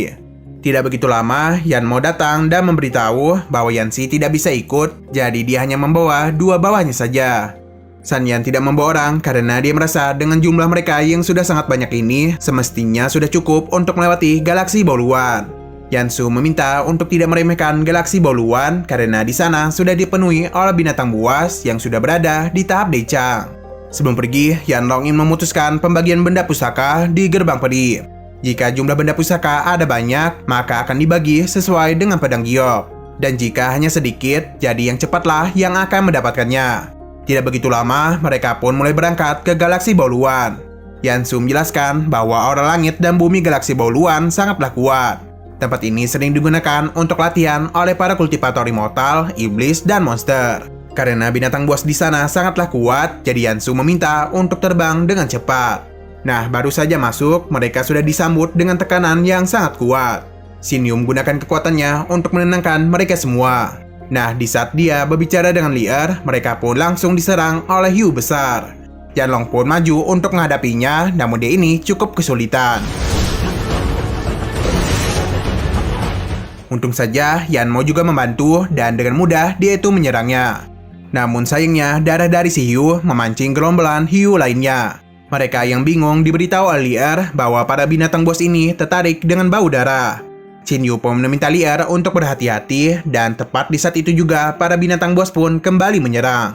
Tidak begitu lama, Yanmo datang dan memberitahu bahwa Yanxi tidak bisa ikut, jadi dia hanya membawa 2 bawahnya saja. San Yan tidak membawa orang karena dia merasa dengan jumlah mereka yang sudah sangat banyak ini, semestinya sudah cukup untuk melewati galaksi Baoluan. Yansu meminta untuk tidak meremehkan galaksi Baoluan karena di sana sudah dipenuhi oleh binatang buas yang sudah berada di tahap Dechang. Sebelum pergi, Yanlong ingin memutuskan pembagian benda pusaka di gerbang peri. Jika jumlah benda pusaka ada banyak, maka akan dibagi sesuai dengan pedang giok. Dan jika hanya sedikit, jadi yang cepatlah yang akan mendapatkannya. Tidak begitu lama, mereka pun mulai berangkat ke galaksi Baoluan. Yansu menjelaskan bahwa aura langit dan bumi galaksi Baoluan sangatlah kuat. Tempat ini sering digunakan untuk latihan oleh para kultivator immortal, iblis, dan monster. Karena binatang buas di sana sangatlah kuat, jadi Yansu meminta untuk terbang dengan cepat. Nah, baru saja masuk, mereka sudah disambut dengan tekanan yang sangat kuat. Xinyu menggunakan kekuatannya untuk menenangkan mereka semua. Nah, di saat dia berbicara dengan Lier, mereka pun langsung diserang oleh hiu besar. Yanlong pun maju untuk menghadapinya, namun dia ini cukup kesulitan. Untung saja Yanmo juga membantu dan dengan mudah dia itu menyerangnya. Namun sayangnya darah dari si hiu memancing gerombolan hiu lainnya. Mereka yang bingung diberitahu oleh Lier bahwa para binatang bos ini tertarik dengan bau darah. Xinyu pun meminta Lier untuk berhati-hati dan tepat di saat itu juga para binatang bos pun kembali menyerang.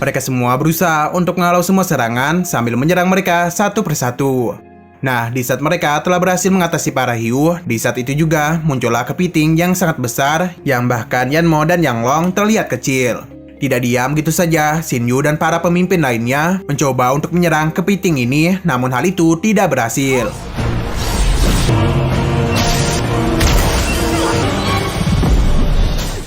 Mereka semua berusaha untuk menghalau semua serangan sambil menyerang mereka satu persatu. Nah, di saat mereka telah berhasil mengatasi para hiu, di saat itu juga muncullah kepiting yang sangat besar yang bahkan Yanmo dan Yanglong terlihat kecil. Tidak diam gitu saja, Xinyu dan para pemimpin lainnya mencoba untuk menyerang kepiting ini, namun hal itu tidak berhasil.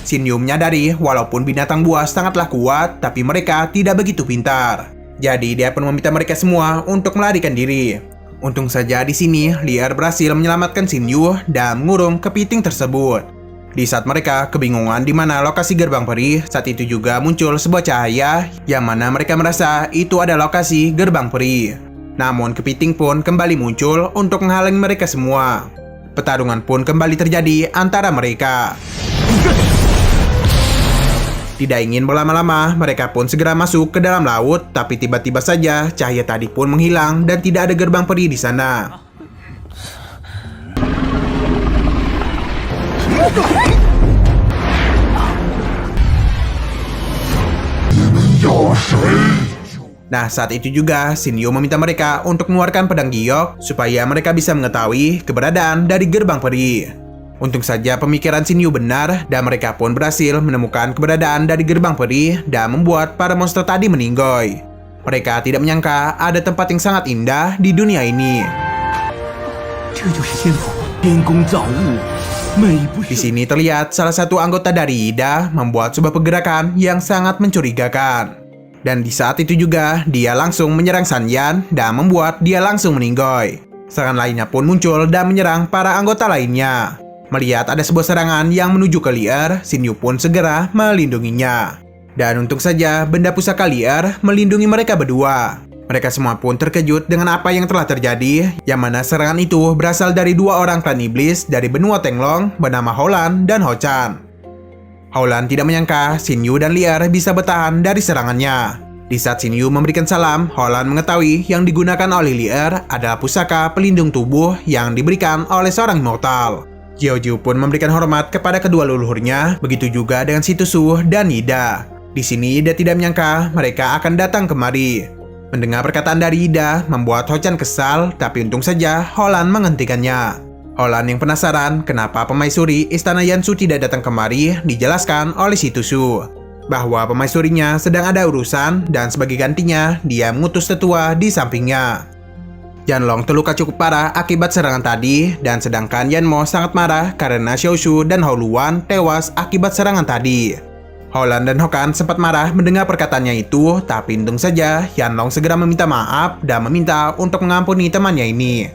Xinyu menyadari walaupun binatang buas sangatlah kuat, tapi mereka tidak begitu pintar. Jadi dia pun meminta mereka semua untuk melarikan diri. Untung saja di sini Lier berhasil menyelamatkan Xinyu dan mengurung kepiting tersebut. Di saat mereka kebingungan di mana lokasi gerbang peri, saat itu juga muncul sebuah cahaya yang mana mereka merasa itu adalah lokasi gerbang peri. Namun kepiting pun kembali muncul untuk menghalangi mereka semua. Pertarungan pun kembali terjadi antara mereka. Tidak ingin berlama-lama, mereka pun segera masuk ke dalam laut, tapi tiba-tiba saja cahaya tadi pun menghilang dan tidak ada gerbang peri di sana. Nah, saat itu juga Xinyu meminta mereka untuk mengeluarkan pedang giok supaya mereka bisa mengetahui keberadaan dari gerbang peri. Untung saja pemikiran Xinyu benar dan mereka pun berhasil menemukan keberadaan dari gerbang peri dan membuat para monster tadi meninggoy. Mereka tidak menyangka ada tempat yang sangat indah di dunia ini. Di sini terlihat salah satu anggota dari Ida membuat sebuah pergerakan yang sangat mencurigakan. Dan di saat itu juga dia langsung menyerang San Yan dan membuat dia langsung meninggoy. Serangan lainnya pun muncul dan menyerang para anggota lainnya. Melihat ada sebuah serangan yang menuju ke Lier, Xinyu pun segera melindunginya. Dan untung saja benda pusaka Lier melindungi mereka berdua. Mereka semua pun terkejut dengan apa yang telah terjadi, yang mana serangan itu berasal dari 2 orang klan iblis dari benua Tenglong bernama Howlan dan Hochan. Howlan tidak menyangka Xinyu dan Lier bisa bertahan dari serangannya. Di saat Xinyu memberikan salam, Howlan mengetahui yang digunakan oleh Lier adalah pusaka pelindung tubuh yang diberikan oleh seorang immortal. Jiao pun memberikan hormat kepada kedua leluhurnya, begitu juga dengan si Tusu dan Ida. Di sini Ida tidak menyangka mereka akan datang kemari. Mendengar perkataan dari Ida membuat Hochan kesal, tapi untung saja Howlan menghentikannya. Howlan yang penasaran kenapa pemaisuri istana Yansu tidak datang kemari dijelaskan oleh si Tusu bahwa pemaisurinya sedang ada urusan dan sebagai gantinya dia mengutus tetua di sampingnya. Yanlong terluka cukup parah akibat serangan tadi, dan sedangkan Yanmo sangat marah karena Xiaoshu dan Hao Luan tewas akibat serangan tadi. Holland dan Hokan sempat marah mendengar perkataannya itu, tapi untung saja Yanlong segera meminta maaf dan meminta untuk mengampuni temannya ini.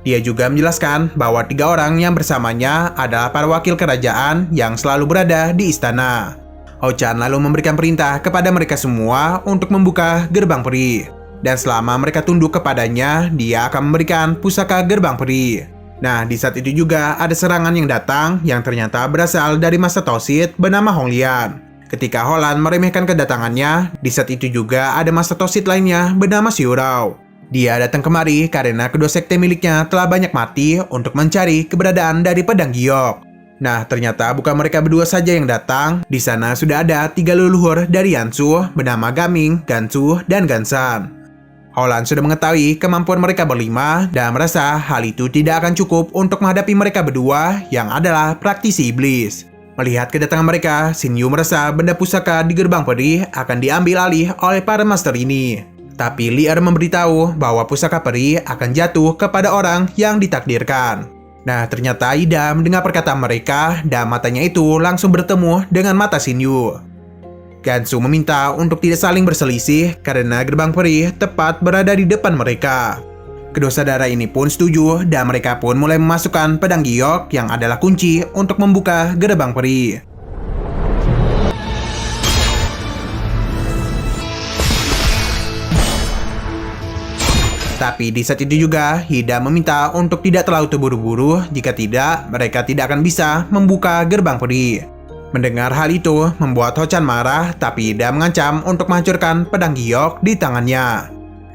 Dia juga menjelaskan bahwa 3 orang yang bersamanya adalah para wakil kerajaan yang selalu berada di istana. Ho-chan lalu memberikan perintah kepada mereka semua untuk membuka gerbang peri. Dan selama mereka tunduk kepadanya, dia akan memberikan pusaka gerbang peri. Nah, di saat itu juga ada serangan yang datang yang ternyata berasal dari Master Toshid bernama Hong Lian. Ketika Holland meremehkan kedatangannya, di saat itu juga ada Master Toshid lainnya bernama Xiu Rao. Dia datang kemari karena kedua sekte miliknya telah banyak mati untuk mencari keberadaan dari pedang giok. Nah, ternyata bukan mereka berdua saja yang datang. Di sana sudah ada 3 leluhur dari Yansu bernama Gaming, Gansu, dan Gansan. Holland sudah mengetahui kemampuan mereka berlima dan merasa hal itu tidak akan cukup untuk menghadapi mereka berdua yang adalah praktisi iblis. Melihat kedatangan mereka, Shin Yu merasa benda pusaka di gerbang peri akan diambil alih oleh para master ini. Tapi Li Er memberitahu bahwa pusaka peri akan jatuh kepada orang yang ditakdirkan. Nah, ternyata Ida mendengar perkataan mereka dan matanya itu langsung bertemu dengan mata Shin Yu. Gansu meminta untuk tidak saling berselisih karena gerbang peri tepat berada di depan mereka. Kedua saudara ini pun setuju dan mereka pun mulai memasukkan pedang giok yang adalah kunci untuk membuka gerbang peri. Tapi di saat itu juga Hida meminta untuk tidak terlalu terburu-buru, jika tidak mereka tidak akan bisa membuka gerbang peri. Mendengar hal itu membuat Ho-chan marah, tapi Hida mengancam untuk menghancurkan pedang giok di tangannya.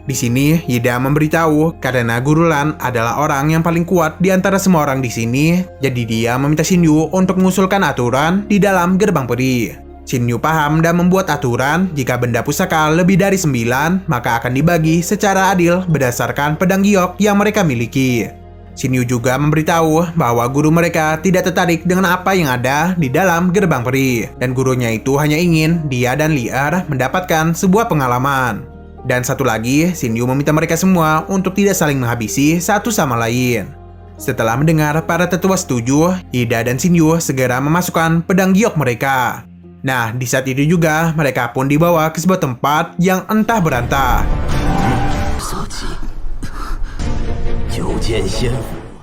Di sini Hida memberitahu karena Guru Lan adalah orang yang paling kuat di antara semua orang di sini, jadi dia meminta Shin Yu untuk mengusulkan aturan di dalam gerbang peri. Shin Yu paham dan membuat aturan jika benda pusaka lebih dari 9 maka akan dibagi secara adil berdasarkan pedang giok yang mereka miliki. Shin Yu juga memberitahu bahwa guru mereka tidak tertarik dengan apa yang ada di dalam gerbang peri, dan gurunya itu hanya ingin dia dan Li Er mendapatkan sebuah pengalaman. Dan satu lagi, Shin Yu meminta mereka semua untuk tidak saling menghabisi satu sama lain. Setelah mendengar para tetua setuju, Ida dan Shin Yu segera memasukkan pedang giok mereka. Nah, di saat itu juga mereka pun dibawa ke sebuah tempat yang entah berantah.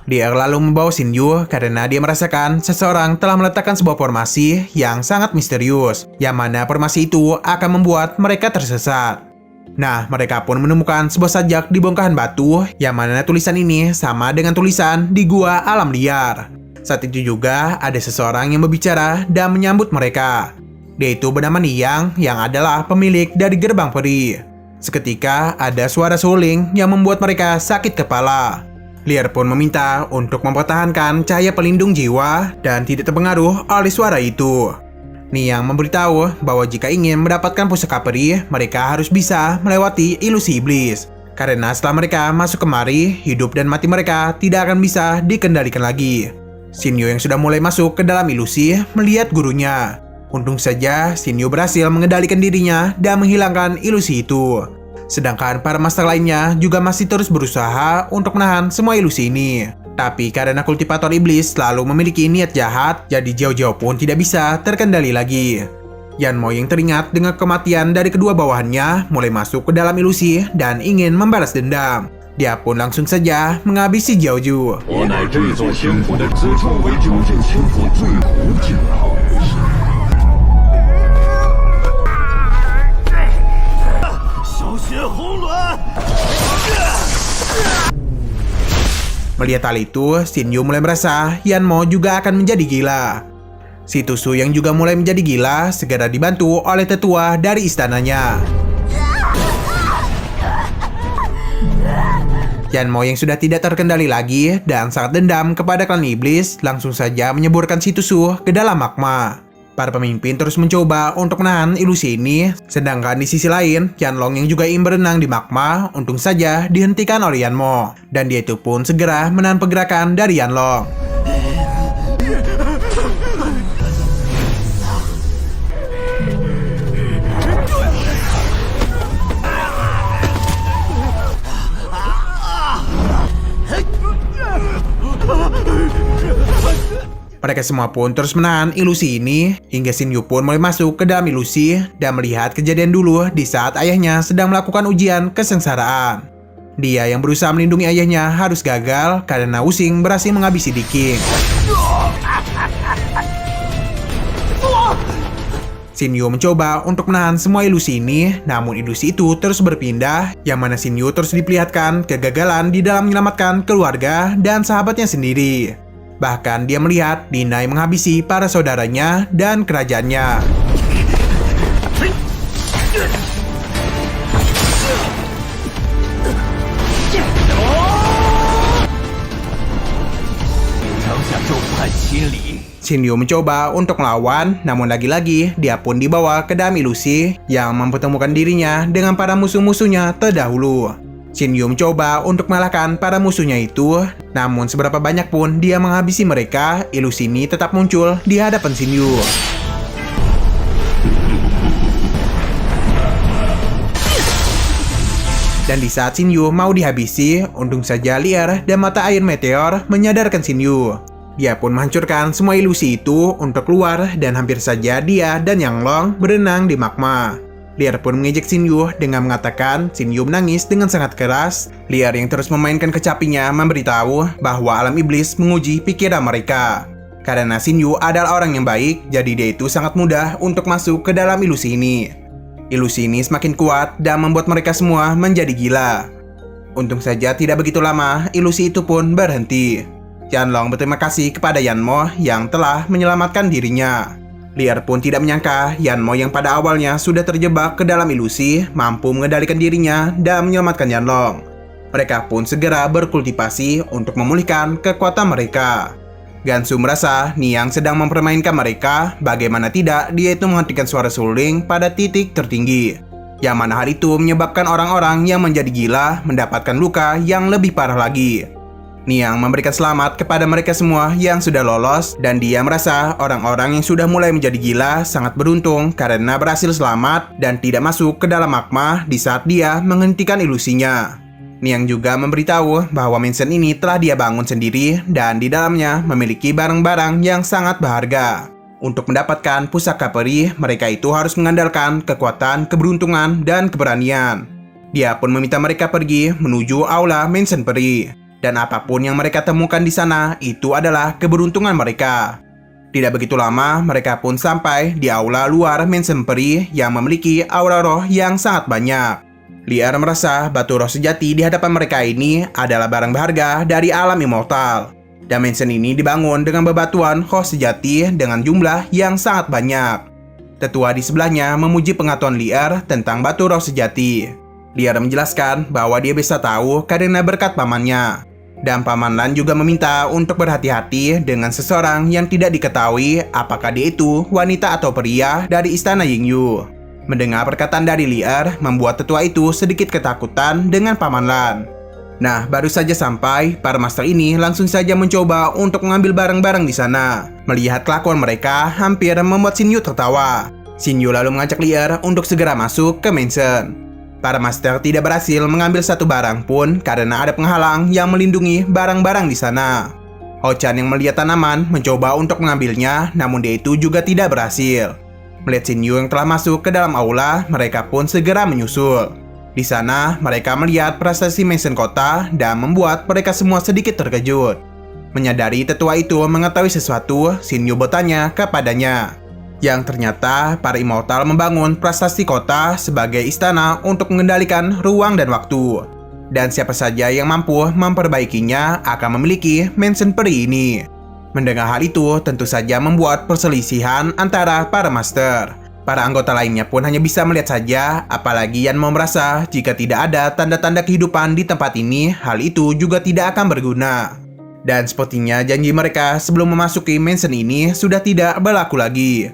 Dia lalu membawa Shin Yu karena dia merasakan seseorang telah meletakkan sebuah formasi yang sangat misterius, yang mana formasi itu akan membuat mereka tersesat. Nah, mereka pun menemukan sebuah sajak di bongkahan batu, yang mana tulisan ini sama dengan tulisan di gua alam liar. Saat itu juga ada seseorang yang berbicara dan menyambut mereka. Dia itu bernama Niyang yang adalah pemilik dari gerbang peri. Seketika ada suara suling yang membuat mereka sakit kepala. Lier pun meminta untuk mempertahankan cahaya pelindung jiwa dan tidak terpengaruh oleh suara itu. Niyang memberitahu bahwa jika ingin mendapatkan pusaka peri, mereka harus bisa melewati ilusi iblis. Karena setelah mereka masuk kemari, hidup dan mati mereka tidak akan bisa dikendalikan lagi. Shin Yu yang sudah mulai masuk ke dalam ilusi melihat gurunya. Untung saja Shin Yu berhasil mengendalikan dirinya dan menghilangkan ilusi itu. Sedangkan para master lainnya juga masih terus berusaha untuk menahan semua ilusi ini. Tapi karena kultivator iblis selalu memiliki niat jahat, jadi Jiao pun tidak bisa terkendali lagi. Yanmo yang teringat dengan kematian dari kedua bawahannya mulai masuk ke dalam ilusi dan ingin membalas dendam. Dia pun langsung saja menghabisi Jiao. Melihat hal itu, Shin Yu mulai merasa Yanmo juga akan menjadi gila. Si Tusu yang juga mulai menjadi gila segera dibantu oleh tetua dari istananya. Yanmo yang sudah tidak terkendali lagi dan sangat dendam kepada klan iblis langsung saja menyeburkan si Tusu ke dalam magma. Para pemimpin terus mencoba untuk menahan ilusi ini, sedangkan di sisi lain, Yanlong yang juga ingin berenang di magma, untung saja dihentikan oleh Yanmo, dan dia itu pun segera menahan pergerakan dari Yanlong. Mereka semua pun terus menahan ilusi ini, hingga Shin Yu pun mulai masuk ke dalam ilusi dan melihat kejadian dulu di saat ayahnya sedang melakukan ujian kesengsaraan. Dia yang berusaha melindungi ayahnya harus gagal karena Wuxing berhasil menghabisi The King. Shin Yu mencoba untuk menahan semua ilusi ini, namun ilusi itu terus berpindah, yang mana Shin Yu terus diperlihatkan kegagalan di dalam menyelamatkan keluarga dan sahabatnya sendiri. Bahkan dia melihat Dinai menghabisi para saudaranya dan kerajaannya. Shin Yu mencoba untuk melawan, namun lagi-lagi dia pun dibawa ke dalam ilusi yang mempertemukan dirinya dengan para musuh-musuhnya terdahulu. Shin Yu mencoba untuk mengalahkan para musuhnya itu, namun seberapa banyak pun dia menghabisi mereka, ilusi ini tetap muncul di hadapan Shin Yu. Dan di saat Shin Yu mau dihabisi, untung saja liar dan mata air meteor menyadarkan Shin Yu. Dia pun menghancurkan semua ilusi itu untuk keluar dan hampir saja dia dan Yang Long berenang di magma. Liar pun mengejek Shin Yu dengan mengatakan Shin Yu menangis dengan sangat keras. Liar yang terus memainkan kecapinya memberitahu bahwa alam iblis menguji pikiran mereka. Karena Shin Yu adalah orang yang baik, jadi dia itu sangat mudah untuk masuk ke dalam ilusi ini. Ilusi ini semakin kuat dan membuat mereka semua menjadi gila. Untung saja tidak begitu lama, ilusi itu pun berhenti. Yanlong berterima kasih kepada Yanmo yang telah menyelamatkan dirinya. Liar pun tidak menyangka Yanmo yang pada awalnya sudah terjebak ke dalam ilusi mampu mengendalikan dirinya dan menyelamatkan Yanlong. Mereka pun segera berkultivasi untuk memulihkan kekuatan mereka. Gansu merasa Niang sedang mempermainkan mereka, bagaimana tidak dia itu menghentikan suara suling pada titik tertinggi. Yang mana hal itu menyebabkan orang-orang yang menjadi gila mendapatkan luka yang lebih parah lagi. Niang memberikan selamat kepada mereka semua yang sudah lolos, dan dia merasa orang-orang yang sudah mulai menjadi gila sangat beruntung karena berhasil selamat dan tidak masuk ke dalam magma di saat dia menghentikan ilusinya. Niang juga memberitahu bahwa mansion ini telah dia bangun sendiri dan di dalamnya memiliki barang-barang yang sangat berharga. Untuk mendapatkan pusaka peri, mereka itu harus mengandalkan kekuatan, keberuntungan, dan keberanian. Dia pun meminta mereka pergi menuju aula mansion peri. Dan apapun yang mereka temukan di sana, itu adalah keberuntungan mereka. Tidak begitu lama, mereka pun sampai di aula luar mansion peri yang memiliki aura roh yang sangat banyak. Liar merasa batu roh sejati di hadapan mereka ini adalah barang berharga dari alam immortal. Dan mansion ini dibangun dengan bebatuan roh sejati dengan jumlah yang sangat banyak. Tetua di sebelahnya memuji pengetahuan Liar tentang batu roh sejati. Liar menjelaskan bahwa dia bisa tahu karena berkat pamannya. Dan Paman Lan juga meminta untuk berhati-hati dengan seseorang yang tidak diketahui apakah dia itu wanita atau pria dari istana Yingyu. Mendengar perkataan dari Liar membuat tetua itu sedikit ketakutan dengan Paman Lan. Nah, baru saja sampai, para master ini langsung saja mencoba untuk mengambil barang-barang di sana. Melihat kelakuan mereka hampir membuat Shin Yu tertawa. Shin Yu lalu mengajak Liar untuk segera masuk ke mansion. Para master tidak berhasil mengambil satu barang pun karena ada penghalang yang melindungi barang-barang di sana. Ho Chan yang melihat tanaman mencoba untuk mengambilnya, namun dia itu juga tidak berhasil. Melihat Shin Yu yang telah masuk ke dalam aula, mereka pun segera menyusul. Di sana, mereka melihat prestasi mansion kota dan membuat mereka semua sedikit terkejut. Menyadari tetua itu mengetahui sesuatu, Shin Yu bertanya kepadanya. Yang ternyata para immortal membangun prestasi kota sebagai istana untuk mengendalikan ruang dan waktu. Dan siapa saja yang mampu memperbaikinya akan memiliki mansion peri ini. Mendengar hal itu tentu saja membuat perselisihan antara para master. Para anggota lainnya pun hanya bisa melihat saja, apalagi Yanmo merasa jika tidak ada tanda-tanda kehidupan di tempat ini, hal itu juga tidak akan berguna. Dan sepertinya janji mereka sebelum memasuki mansion ini sudah tidak berlaku lagi.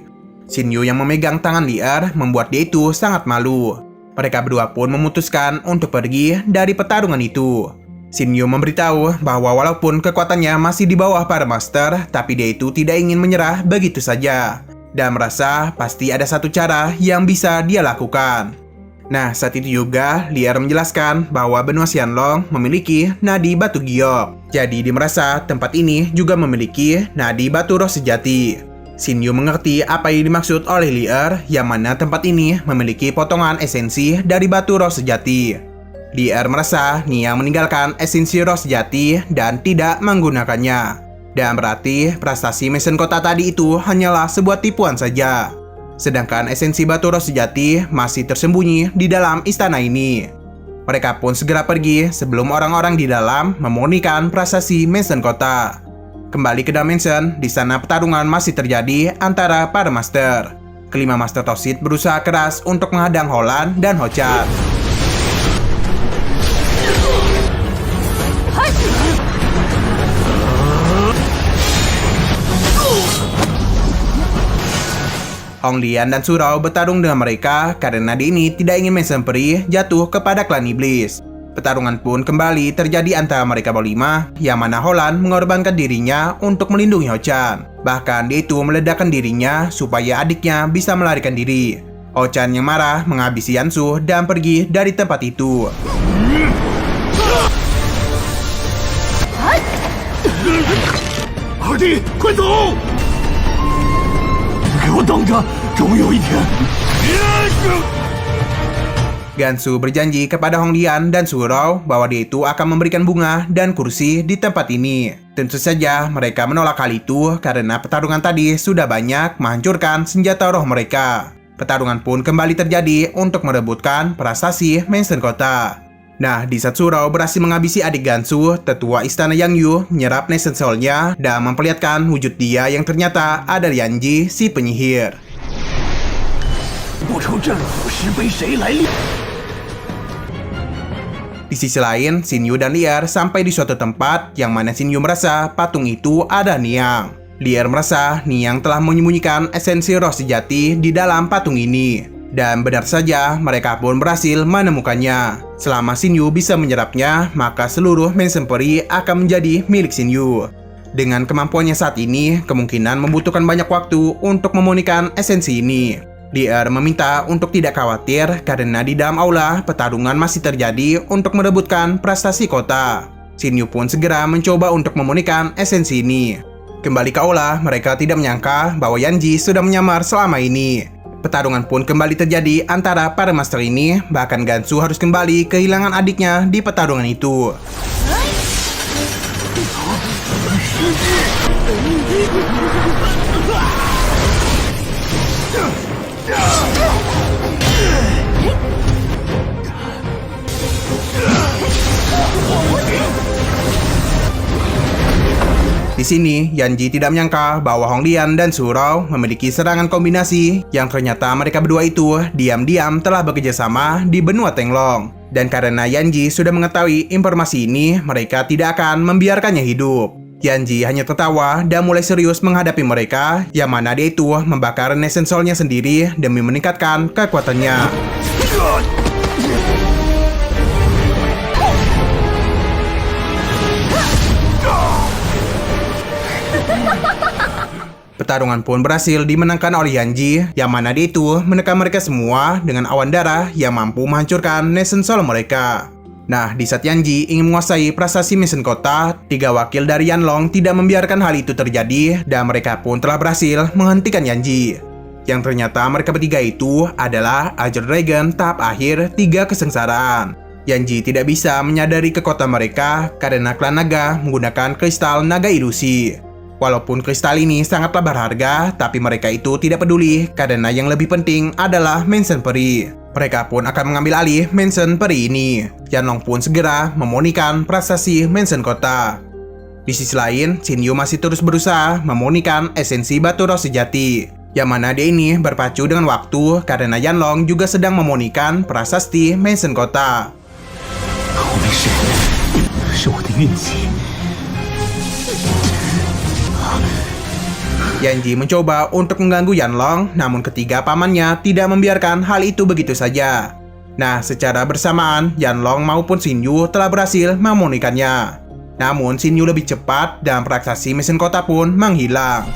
Shin Yu yang memegang tangan Liar membuat dia itu sangat malu. Mereka berdua pun memutuskan untuk pergi dari pertarungan itu. Shin Yu memberitahu bahwa walaupun kekuatannya masih di bawah para master, tapi dia itu tidak ingin menyerah begitu saja. Dan merasa pasti ada satu cara yang bisa dia lakukan. Nah, saat itu juga Lier menjelaskan bahwa benua Xianlong memiliki nadi batu giok. Jadi dia merasa tempat ini juga memiliki nadi batu roh sejati. Xin Yu mengerti apa yang dimaksud oleh Lier, yang mana tempat ini memiliki potongan esensi dari batu roh sejati. Lier merasa Niang meninggalkan esensi roh sejati dan tidak menggunakannya. Dan berarti prestasi Maison Kota tadi itu hanyalah sebuah tipuan saja. Sedangkan esensi batu roh sejati masih tersembunyi di dalam istana ini. Mereka pun segera pergi sebelum orang-orang di dalam memurnikan prestasi Maison Kota. Kembali ke Dimension, di sana pertarungan masih terjadi antara para master. Kelima master Tosid berusaha keras untuk menghadang Holan dan Hochan. Hong Lian dan Surau bertarung dengan mereka karena dia ini tidak ingin Maison Peri jatuh kepada klan iblis. Pertarungan pun kembali terjadi antara mereka berlima, yang mana Holan mengorbankan dirinya untuk melindungi Hochan. Bahkan dia itu meledakkan dirinya supaya adiknya bisa melarikan diri. Hochan yang marah menghabisi Yansu dan pergi dari tempat itu. Adik, 快走！ 给我等着，总有一天。 Gansu berjanji kepada Hong Lian dan Surau bahwa dia itu akan memberikan bunga dan kursi di tempat ini. Tentu saja mereka menolak hal itu karena pertarungan tadi sudah banyak menghancurkan senjata roh mereka. Pertarungan pun kembali terjadi untuk merebutkan prestasi Maison Kota. Nah, di saat Surau berhasil menghabisi adik Gansu, tetua istana Yang Yu menyerap Nation Soul-nya dan memperlihatkan wujud dia yang ternyata adalah Yanji, si penyihir. Di sisi lain, Xin Yu dan Lier sampai di suatu tempat yang mana Xin Yu merasa patung itu ada Niang. Lier merasa Niang telah menyembunyikan esensi roh sejati di dalam patung ini. Dan benar saja, mereka pun berhasil menemukannya. Selama Xin Yu bisa menyerapnya, maka seluruh Maison Peri akan menjadi milik Xin Yu. Dengan kemampuannya saat ini, kemungkinan membutuhkan banyak waktu untuk memurnikan esensi ini. Lier meminta untuk tidak khawatir karena di dalam aula pertarungan masih terjadi untuk merebutkan prestasi kota. Xin Yu pun segera mencoba untuk memurnikan esensi ini. Kembali ke aula, mereka tidak menyangka bahwa Yanji sudah menyamar selama ini. Pertarungan pun kembali terjadi antara para master ini, bahkan Gansu harus kembali kehilangan adiknya di pertarungan itu. Di sini, Yanji tidak menyangka bahwa Hong Lian dan Surau memiliki serangan kombinasi yang ternyata mereka berdua itu diam-diam telah bekerja sama di benua Tenglong. Dan karena Yanji sudah mengetahui informasi ini, mereka tidak akan membiarkannya hidup. Yanji hanya tertawa dan mulai serius menghadapi mereka, yang mana dia itu membakar Nation Soul-nya sendiri demi meningkatkan kekuatannya. Pertarungan pun berhasil dimenangkan oleh Yanji, yang mana dia itu menekan mereka semua dengan awan darah yang mampu menghancurkan Nation Soul mereka. Nah, di saat Yanji ingin menguasai prestasi Maison Kota, 3 wakil dari Yanlong tidak membiarkan hal itu terjadi dan mereka pun telah berhasil menghentikan Yanji. Yang ternyata mereka bertiga itu adalah Azure Dragon tahap akhir 3 kesengsaraan. Yanji tidak bisa menyadari kekuatan mereka karena klan naga menggunakan kristal naga ilusi. Walaupun kristal ini sangatlah berharga, tapi mereka itu tidak peduli karena yang lebih penting adalah Maison Peri. Mereka pun akan mengambil alih Maison Peri ini. Yanlong pun segera memurnikan prestasi Maison Kota. Di sisi lain, Xin Yu masih terus berusaha memurnikan esensi batu roh sejati, yang mana dia ini berpacu dengan waktu karena Yanlong juga sedang memurnikan prasasti Maison Kota. Yanji mencoba untuk mengganggu Yanlong, namun ketiga pamannya tidak membiarkan hal itu begitu saja. Nah, secara bersamaan, Yanlong maupun Xin Yu telah berhasil memurnikannya. Namun, Xin Yu lebih cepat dan prestasi Maison Kota pun menghilang.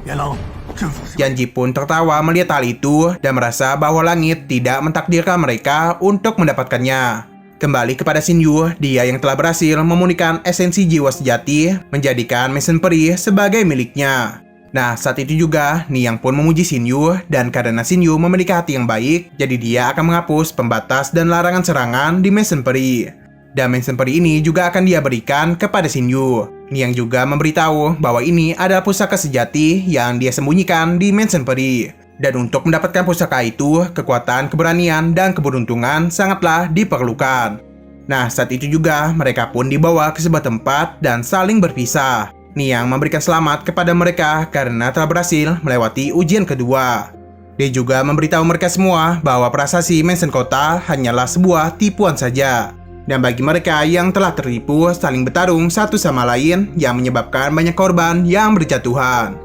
元朗，政府是 Yanji pun tertawa melihat hal itu dan merasa bahwa langit tidak mentakdirkan mereka untuk mendapatkannya. Kembali kepada Shinyu, dia yang telah berhasil memurnikan esensi jiwa sejati, menjadikan mesin peri sebagai miliknya. Nah, saat itu juga, Niang pun memuji Shinyu, dan karena Shinyu memiliki hati yang baik, jadi dia akan menghapus pembatas dan larangan serangan di mesin peri. Dan mesin peri ini juga akan dia berikan kepada Shinyu. Niang juga memberitahu bahwa ini adalah pusaka sejati yang dia sembunyikan di mesin peri. Dan untuk mendapatkan pusaka itu, kekuatan, keberanian, dan keberuntungan sangatlah diperlukan. Nah, saat itu juga mereka pun dibawa ke sebuah tempat dan saling berpisah. Niang memberikan selamat kepada mereka karena telah berhasil melewati ujian kedua. Dia juga memberitahu mereka semua bahwa prasasti Mansion Kota hanyalah sebuah tipuan saja. Dan bagi mereka yang telah tertipu saling bertarung satu sama lain yang menyebabkan banyak korban yang berjatuhan.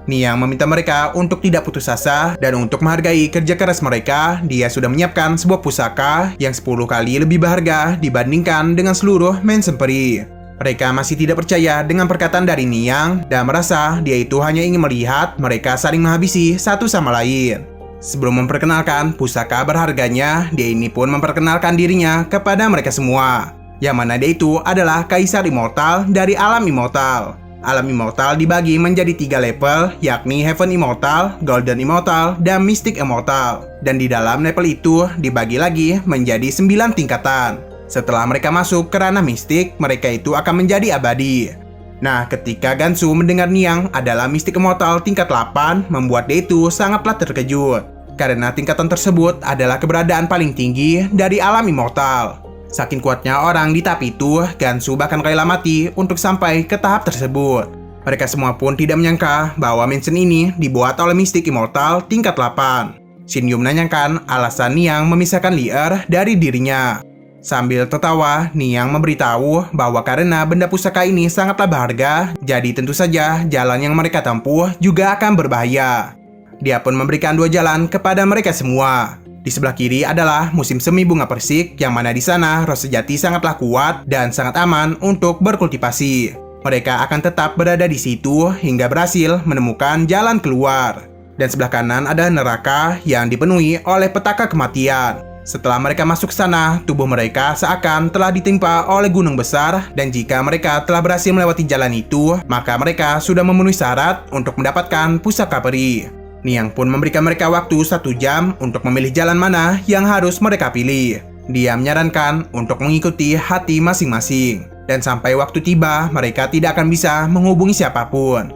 Niang meminta mereka untuk tidak putus asa dan untuk menghargai kerja keras mereka, dia sudah menyiapkan sebuah pusaka yang 10 kali lebih berharga dibandingkan dengan seluruh Mansion Peri. Mereka masih tidak percaya dengan perkataan dari Niang dan merasa dia itu hanya ingin melihat mereka saling menghabisi satu sama lain. Sebelum memperkenalkan pusaka berharganya, dia ini pun memperkenalkan dirinya kepada mereka semua. Yang mana dia itu adalah Kaisar Immortal dari Alam Immortal. Alam Immortal dibagi menjadi 3 level, yakni Heaven Immortal, Golden Immortal, dan Mystic Immortal. Dan di dalam level itu dibagi lagi menjadi 9 tingkatan. Setelah mereka masuk ke ranah mistik, mereka itu akan menjadi abadi. Nah, ketika Gansu mendengar Niang adalah Mystic Immortal tingkat 8, membuat dia itu sangatlah terkejut. Karena tingkatan tersebut adalah keberadaan paling tinggi dari Alam Immortal. Saking kuatnya orang di tahap itu, Gansu bahkan rela mati untuk sampai ke tahap tersebut. Mereka semua pun tidak menyangka bahwa mansion ini dibuat oleh Mystic Immortal tingkat 8. Shinyu menanyakan alasan Niang memisahkan Lier dari dirinya. Sambil tertawa, Niang memberitahu bahwa karena benda pusaka ini sangatlah berharga, jadi tentu saja jalan yang mereka tempuh juga akan berbahaya. Dia pun memberikan 2 jalan kepada mereka semua. Di sebelah kiri adalah musim semi bunga persik, yang mana di sana roh sejati sangatlah kuat dan sangat aman untuk berkultivasi. Mereka akan tetap berada di situ hingga berhasil menemukan jalan keluar. Dan sebelah kanan ada neraka yang dipenuhi oleh petaka kematian. Setelah mereka masuk ke sana, tubuh mereka seakan telah ditimpa oleh gunung besar, dan jika mereka telah berhasil melewati jalan itu, maka mereka sudah memenuhi syarat untuk mendapatkan pusaka peri. Niang pun memberikan mereka waktu 1 jam untuk memilih jalan mana yang harus mereka pilih. Dia menyarankan untuk mengikuti hati masing-masing, dan sampai waktu tiba, mereka tidak akan bisa menghubungi siapapun.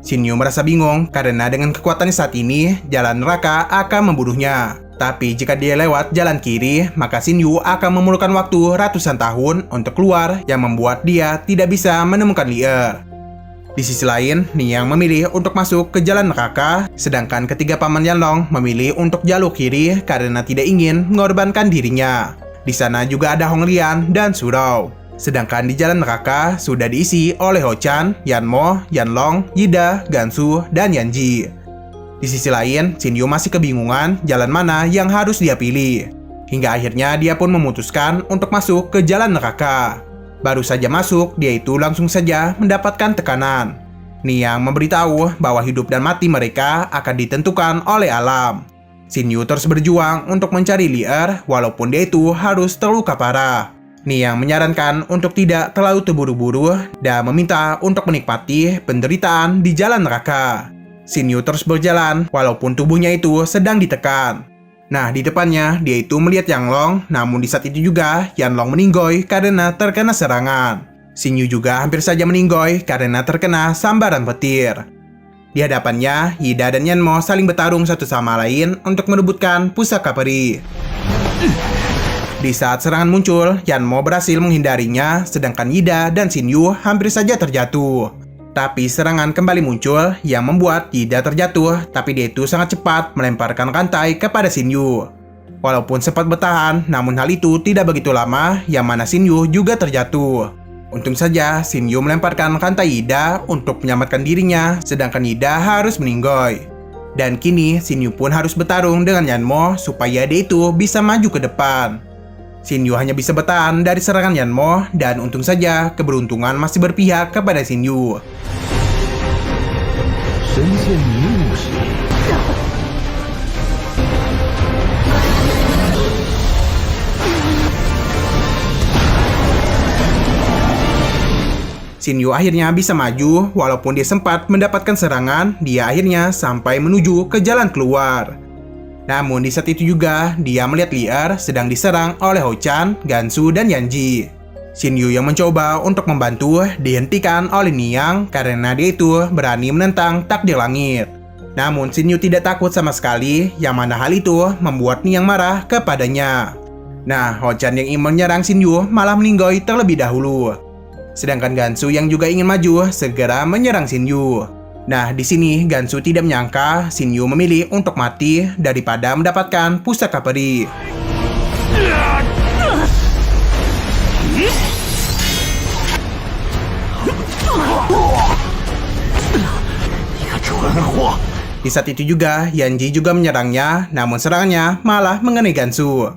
Shinyu merasa bingung karena dengan kekuatannya saat ini, jalan neraka akan membunuhnya. Tapi jika dia lewat jalan kiri, maka Shinyu akan memerlukan waktu ratusan tahun untuk keluar yang membuat dia tidak bisa menemukan Lier. Di sisi lain, Niang memilih untuk masuk ke jalan neraka, sedangkan ketiga paman Yanlong memilih untuk jalur kiri karena tidak ingin mengorbankan dirinya. Di sana juga ada Hong Lian dan Surou. Sedangkan di jalan neraka sudah diisi oleh Ho-chan, Yanmo, Yanlong, Yida, Gansu, dan Yanji. Di sisi lain, Shinyu masih kebingungan jalan mana yang harus dia pilih. Hingga akhirnya dia pun memutuskan untuk masuk ke jalan neraka. Baru saja masuk, dia itu langsung saja mendapatkan tekanan. Niang memberitahu bahwa hidup dan mati mereka akan ditentukan oleh alam. Shinyu terus berjuang untuk mencari Lier walaupun dia itu harus terluka parah. Niang menyarankan untuk tidak terlalu terburu-buru dan meminta untuk menikmati penderitaan di jalan neraka. Shinyu terus berjalan walaupun tubuhnya itu sedang ditekan. Nah, di depannya dia itu melihat Yanlong, namun di saat itu juga Yanlong meninggoy karena terkena serangan. Shinyu juga hampir saja meninggoy karena terkena sambaran petir. Di hadapannya, Yida dan Yanmo saling bertarung satu sama lain untuk merebutkan pusaka peri. Di saat serangan muncul, Yanmo berhasil menghindarinya, sedangkan Yida dan Shinyu hampir saja terjatuh. Tapi serangan kembali muncul yang membuat Yida terjatuh, tapi dia itu sangat cepat melemparkan rantai kepada Shinyu. Walaupun sempat bertahan, namun hal itu tidak begitu lama, yang mana Shinyu juga terjatuh. Untung saja Shinyu melemparkan rantai Yida untuk menyelamatkan dirinya, sedangkan Yida harus meninggoy. Dan kini Shinyu pun harus bertarung dengan Yanmo supaya dia itu bisa maju ke depan. Shinyu hanya bisa bertahan dari serangan Yanmo, dan untung saja keberuntungan masih berpihak kepada Shinyu. 身陷迷雾时， Shinyu akhirnya bisa maju, walaupun dia sempat mendapatkan serangan, dia akhirnya sampai menuju ke jalan keluar. Namun di saat itu juga, dia melihat Lier sedang diserang oleh Ho-chan, Gansu, dan Yanji. Shinyu yang mencoba untuk membantu dihentikan oleh Niang karena dia itu berani menentang takdir langit. Namun Shinyu tidak takut sama sekali, yang mana hal itu membuat Niang marah kepadanya. Nah, Ho-chan yang ingin menyerang Shinyu malah meninggoy terlebih dahulu. Sedangkan Gansu yang juga ingin maju segera menyerang Shinyu. Nah, di sini Gansu tidak menyangka Shinyu memilih untuk mati daripada mendapatkan pusaka peri. Di saat itu juga, Yanji juga menyerangnya, namun serangannya malah mengenai Gansu.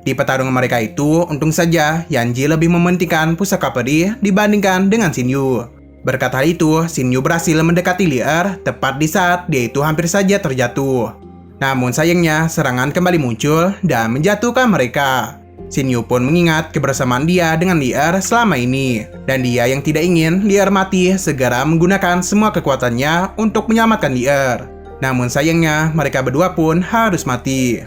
Di pertarungan mereka itu, untung saja Yanji lebih mementingkan pusaka peri dibandingkan dengan Shinyu. Berkat hal itu, Shinyu berhasil mendekati Lier tepat di saat dia itu hampir saja terjatuh. Namun sayangnya, serangan kembali muncul dan menjatuhkan mereka. Shinyu pun mengingat kebersamaan dia dengan Lier selama ini. Dan dia yang tidak ingin Lier mati segera menggunakan semua kekuatannya untuk menyelamatkan Lier. Namun sayangnya, mereka berdua pun harus mati.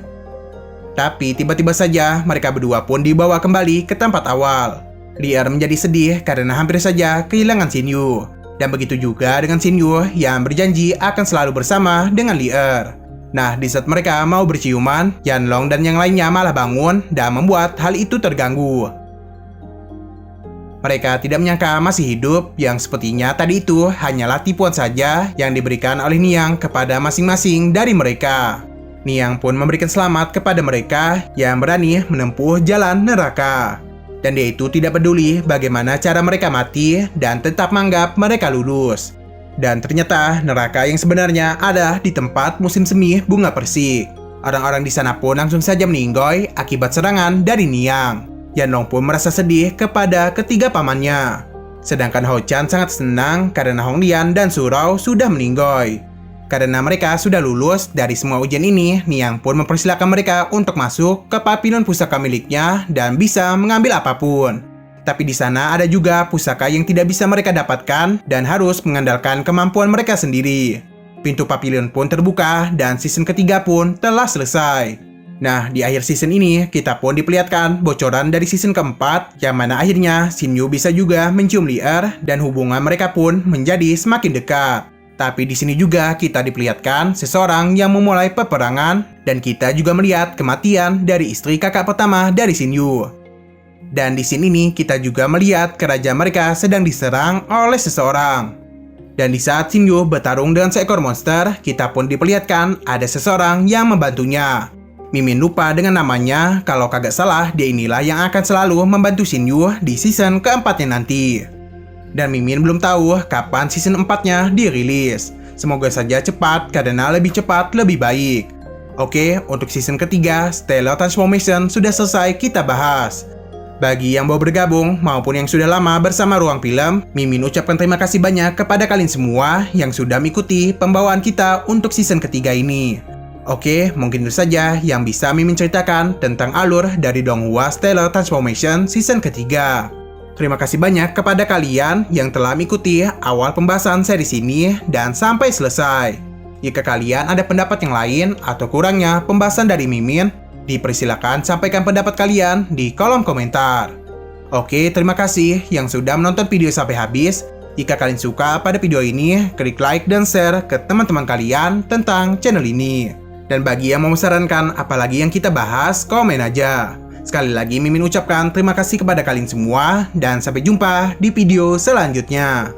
Tapi tiba-tiba saja mereka berdua pun dibawa kembali ke tempat awal. Lier menjadi sedih karena hampir saja kehilangan Shinyu. Dan begitu juga dengan Shinyu yang berjanji akan selalu bersama dengan Lier. Nah, di saat mereka mau berciuman, Yanlong dan yang lainnya malah bangun dan membuat hal itu terganggu. Mereka tidak menyangka masih hidup, yang sepertinya tadi itu hanyalah tipuan saja yang diberikan oleh Niang kepada masing-masing dari mereka. Niang pun memberikan selamat kepada mereka yang berani menempuh jalan neraka. Dan dia itu tidak peduli bagaimana cara mereka mati dan tetap menganggap mereka lulus. Dan ternyata neraka yang sebenarnya ada di tempat musim semi bunga persik. Orang-orang di sana pun langsung saja meninggoy akibat serangan dari Niang. Yanlong pun merasa sedih kepada ketiga pamannya. Sedangkan Ho-chan sangat senang karena Hong Lian dan Surao sudah meninggoy. Karena mereka sudah lulus dari semua ujian ini, Niang pun mempersilahkan mereka untuk masuk ke pavilion pusaka miliknya dan bisa mengambil apapun. Tapi di sana ada juga pusaka yang tidak bisa mereka dapatkan dan harus mengandalkan kemampuan mereka sendiri. Pintu pavilion pun terbuka dan season ketiga pun telah selesai. Nah, di akhir season ini, kita pun diperlihatkan bocoran dari season keempat, yang mana akhirnya Shinyu bisa juga mencium Lier dan hubungan mereka pun menjadi semakin dekat. Tapi di sini juga kita diperlihatkan seseorang yang memulai peperangan dan kita juga melihat kematian dari istri kakak pertama dari Shinyu. Dan di sini nih kita juga melihat kerajaan mereka sedang diserang oleh seseorang. Dan di saat Shinyu bertarung dengan seekor monster, kita pun diperlihatkan ada seseorang yang membantunya. Mimin lupa dengan namanya, kalau kagak salah dia inilah yang akan selalu membantu Shinyu di season keempatnya nanti. Dan Mimin belum tahu kapan season 4-nya dirilis. Semoga saja cepat, karena lebih cepat lebih baik. Oke, untuk season ketiga, Stellar Transformation sudah selesai kita bahas. Bagi yang mau bergabung maupun yang sudah lama bersama Ruang Film, Mimin ucapkan terima kasih banyak kepada kalian semua yang sudah mengikuti pembawaan kita untuk season ketiga ini. Oke, mungkin itu saja yang bisa Mimin ceritakan tentang alur dari Donghua Stellar Transformation season ketiga. Terima kasih banyak kepada kalian yang telah mengikuti awal pembahasan series ini dan sampai selesai. Jika kalian ada pendapat yang lain atau kurangnya pembahasan dari Mimin, dipersilakan sampaikan pendapat kalian di kolom komentar. Oke, terima kasih yang sudah menonton video sampai habis. Jika kalian suka pada video ini, klik like dan share ke teman-teman kalian tentang channel ini. Dan bagi yang mau menyarankan apalagi yang kita bahas, komen aja. Sekali lagi Mimin ucapkan terima kasih kepada kalian semua dan sampai jumpa di video selanjutnya.